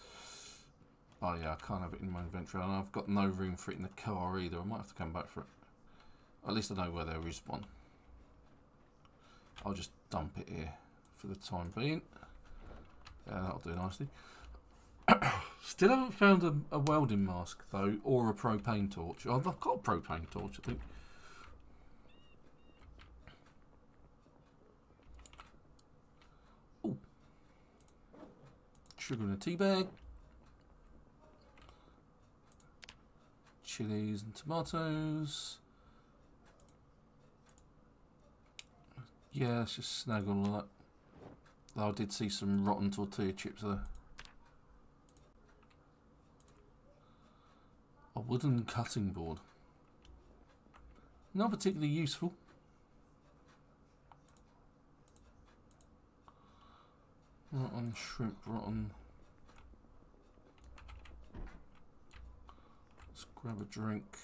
Oh yeah, I can't have it in my inventory. And I've got no room for it in the car either. I might have to come back for it. At least I know where there is one. I'll just dump it here for the time being. Yeah, that'll do nicely. Still haven't found a welding mask though, or a propane torch. Oh, I've got a propane torch, I think. Ooh. Sugar in a tea bag. Chilies and tomatoes. Yeah, let's just snag all of that. Though I did see some rotten tortilla chips there. A wooden cutting board. Not particularly useful. Rotten shrimp, rotten. Let's grab a drink.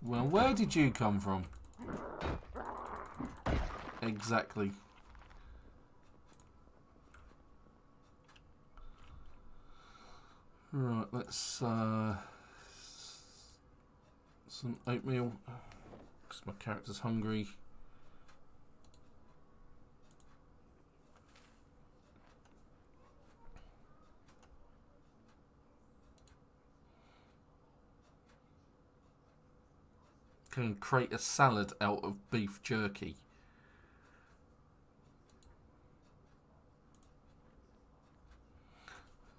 Well, where did you come from? Exactly. Right, let's some oatmeal because my character's hungry. Can create a salad out of beef jerky.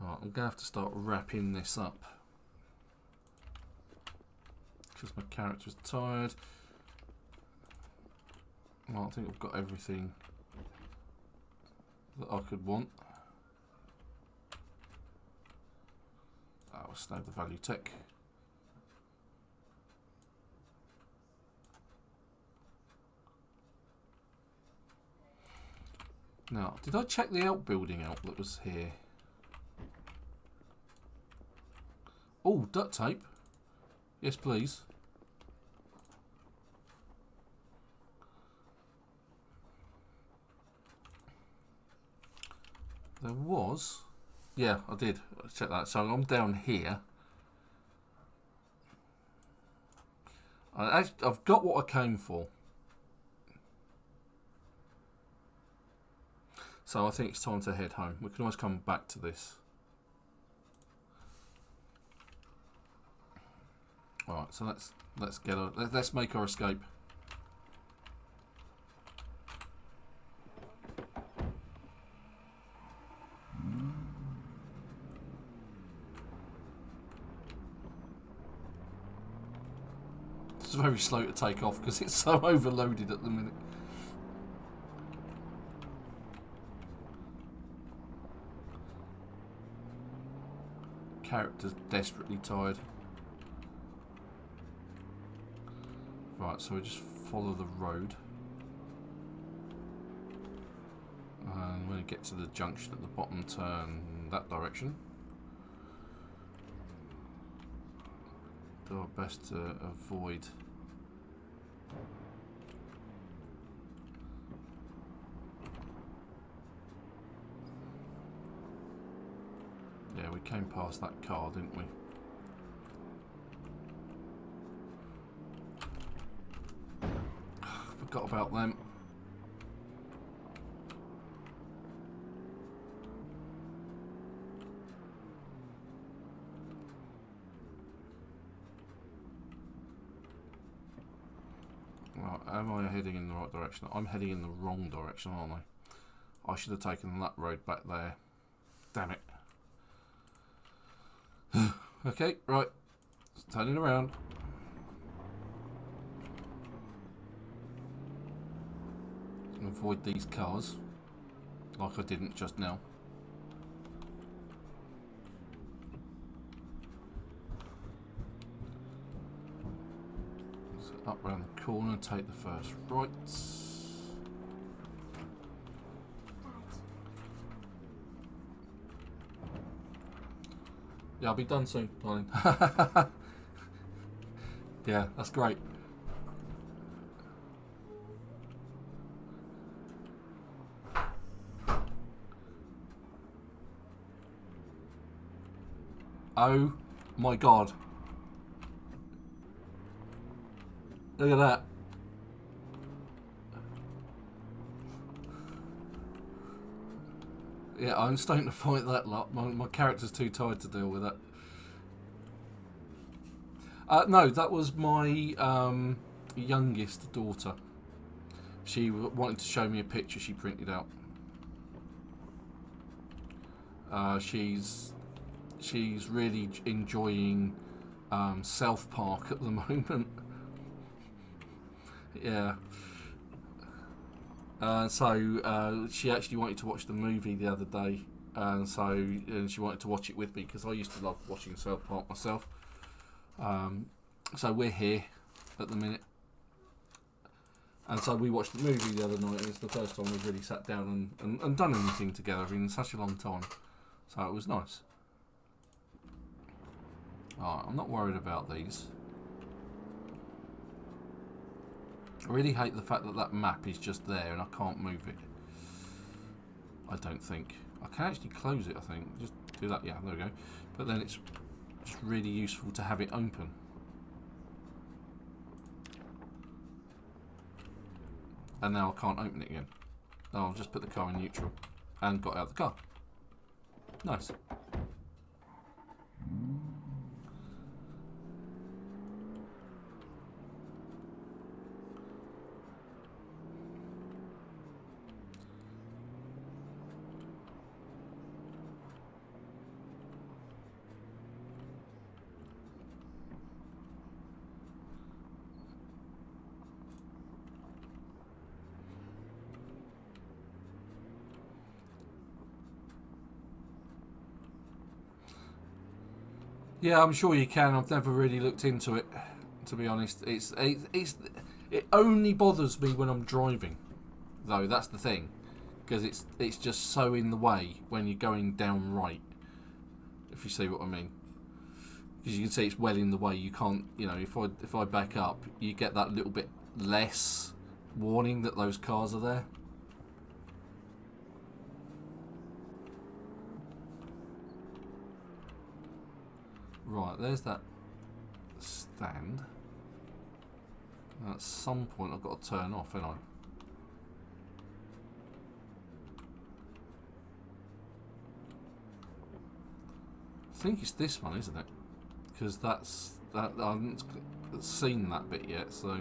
Right, I'm going to have to start wrapping this up because my character's tired. Well, I think I've got everything that I could want. I'll snag the value tech. Now, did I check the outbuilding out that was here? Oh, duct tape. Yes, please. There was. Yeah, I did. Let's check that. So I'm down here. I've got what I came for. So I think it's time to head home. We can always come back to this. Alright, so let's make our escape. It's very slow to take off because it's so overloaded at the minute. Character's desperately tired. Right, so we just follow the road. And when we get to the junction at the bottom, turn that direction. Do our best to avoid yeah, we came past that car, didn't we? Forgot about them. Right, am I heading in the right direction? I'm heading in the wrong direction, aren't I? I should have taken that road back there. Damn it. Okay, right. Turning around. Avoid these cars, like I didn't just now. So up round the corner, take the first right. Yeah, I'll be done soon, darling. Yeah, that's great. Oh my god. Look at that. Yeah, I'm starting to fight that lot. My character's too tired to deal with that. No, that was my youngest daughter. She wanted to show me a picture she printed out. She's really enjoying South Park at the moment. Yeah. So she actually wanted to watch the movie the other day, and she wanted to watch it with me because I used to love watching South Park myself. So we're here at the minute, and so we watched the movie the other night, and it's the first time we've really sat down and done anything together in such a long time. So it was nice. Alright, I'm not worried about these. I really hate the fact that that map is just there and I can't move it. I don't think. I can actually close it, I think. Just do that, yeah, there we go. But then it's just really useful to have it open. And now I can't open it again. Oh, I've just put the car in neutral and got out of the car. Nice. Yeah, I'm sure you can. I've never really looked into it, to be honest. It only bothers me when I'm driving, though. That's the thing, because it's just so in the way when you're going down right. If you see what I mean, because you can see it's well in the way. You can't, you know, if I back up, you get that little bit less warning that those cars are there. Right, there's that stand. At some point I've got to turn off, haven't I? I think it's this one, isn't it? Because I haven't seen that bit yet, so...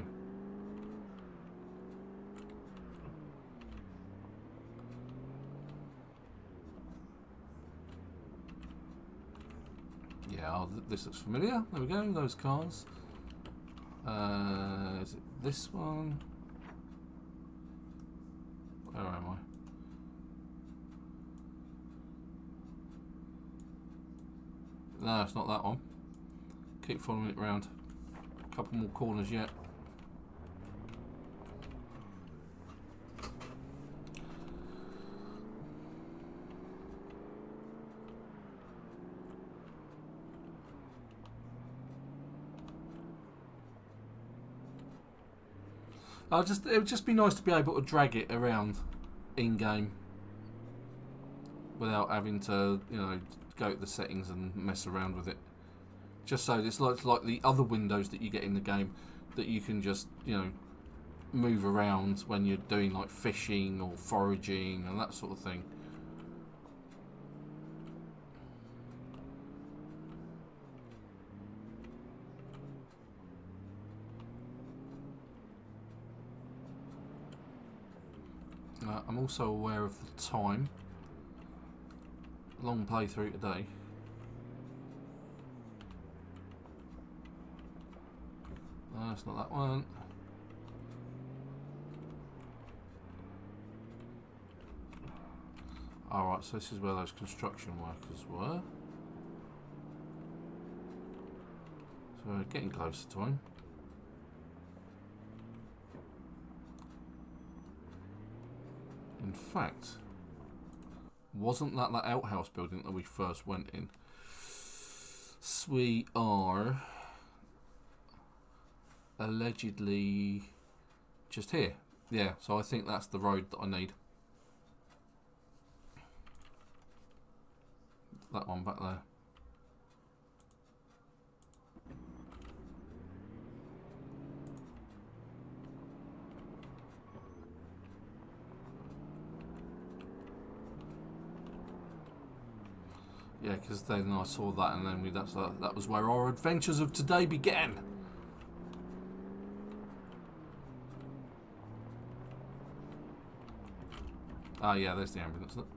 Yeah, this looks familiar. There we go, those cars. Is it this one? Where am I? No, it's not that one. Keep following it round. A couple more corners yet. It would just be nice to be able to drag it around in game without having to, you know, go to the settings and mess around with it. Just so it's like the other windows that you get in the game that you can just, you know, move around when you're doing like fishing or foraging and that sort of thing. I'm also aware of the time. Long playthrough today. No, it's not that one. Alright, so this is where those construction workers were. So we're getting close to time. In fact, wasn't that outhouse building that we first went in? So we are allegedly just here. Yeah, so I think that's the road that I need. That one back there. Yeah, because then I saw that, and then that was where our adventures of today began. Ah, yeah, there's the ambulance. Look.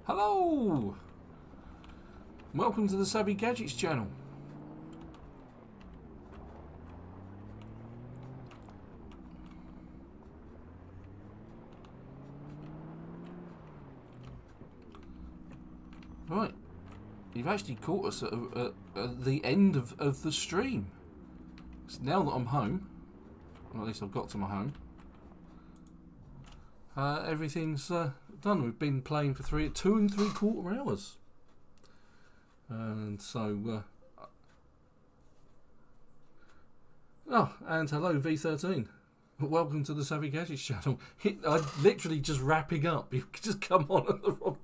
Hello! Welcome to the Savvy Gadgetz channel. Right, you've actually caught us at the end of the stream. So now that I'm home, or at least I've got to my home, everything's done. We've been playing for 2 3/4 hours, and so and hello V13, welcome to the Savvy Gadgetz channel. I'm literally just wrapping up. You've just come on at the wrong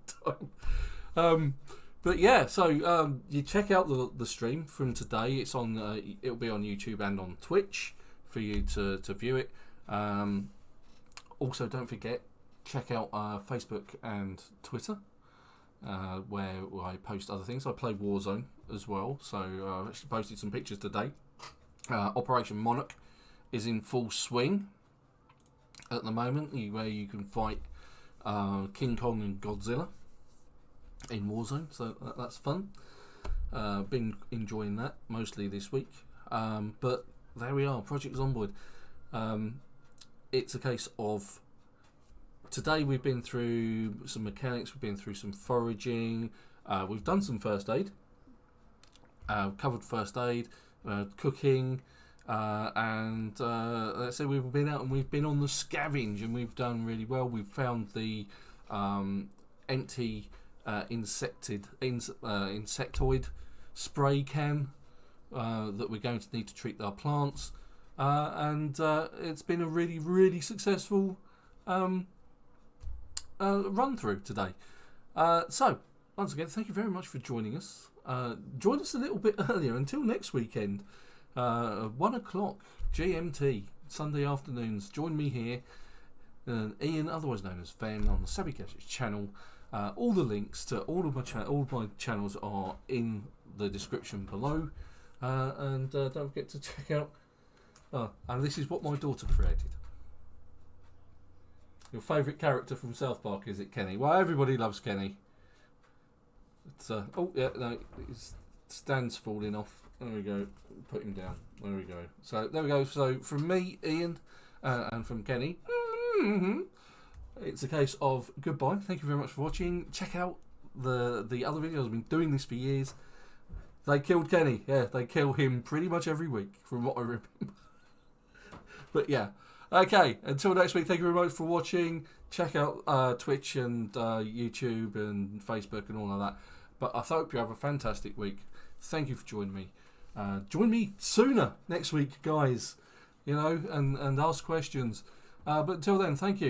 time. But yeah, so you check out the stream from today. It's on. It'll be on YouTube and on Twitch for you to view it. Also, don't forget, check out Facebook and Twitter, where I post other things. I play Warzone as well, so I've actually posted some pictures today. Operation Monarch is in full swing at the moment, where you can fight King Kong and Godzilla in Warzone, so that's fun. Been enjoying that mostly this week, but there we are, Project Zomboid. It's a case of today we've been through some mechanics, we've been through some foraging, we've done some first aid, covered first aid, cooking, and let's say we've been out and we've been on the scavenge, and we've done really well. We've found the empty insectoid spray can that we're going to need to treat our plants, and it's been a really successful run through today. So, once again, thank you very much for joining us. Join us a little bit earlier until next weekend. 1 o'clock GMT, Sunday afternoons. Join me here, Ian, otherwise known as Ven, on the Savvy Gadgetz channel. All the links to all of my channels are in the description below. And don't forget to check out. And this is what my daughter created. Your favourite character from South Park, is it Kenny? Well, everybody loves Kenny. It's oh yeah, no, Stan's falling off. There we go. Put him down. There we go. So there we go. So from me, Ian, and from Kenny, it's a case of goodbye. Thank you very much for watching. Check out the other videos. I've been doing this for years. They killed Kenny. Yeah, they kill him pretty much every week, from what I remember. But yeah. Okay, until next week, thank you very much for watching. Check out Twitch and YouTube and Facebook and all of that. But I hope you have a fantastic week. Thank you for joining me. Join me sooner next week, guys. You know, and ask questions. But until then, thank you.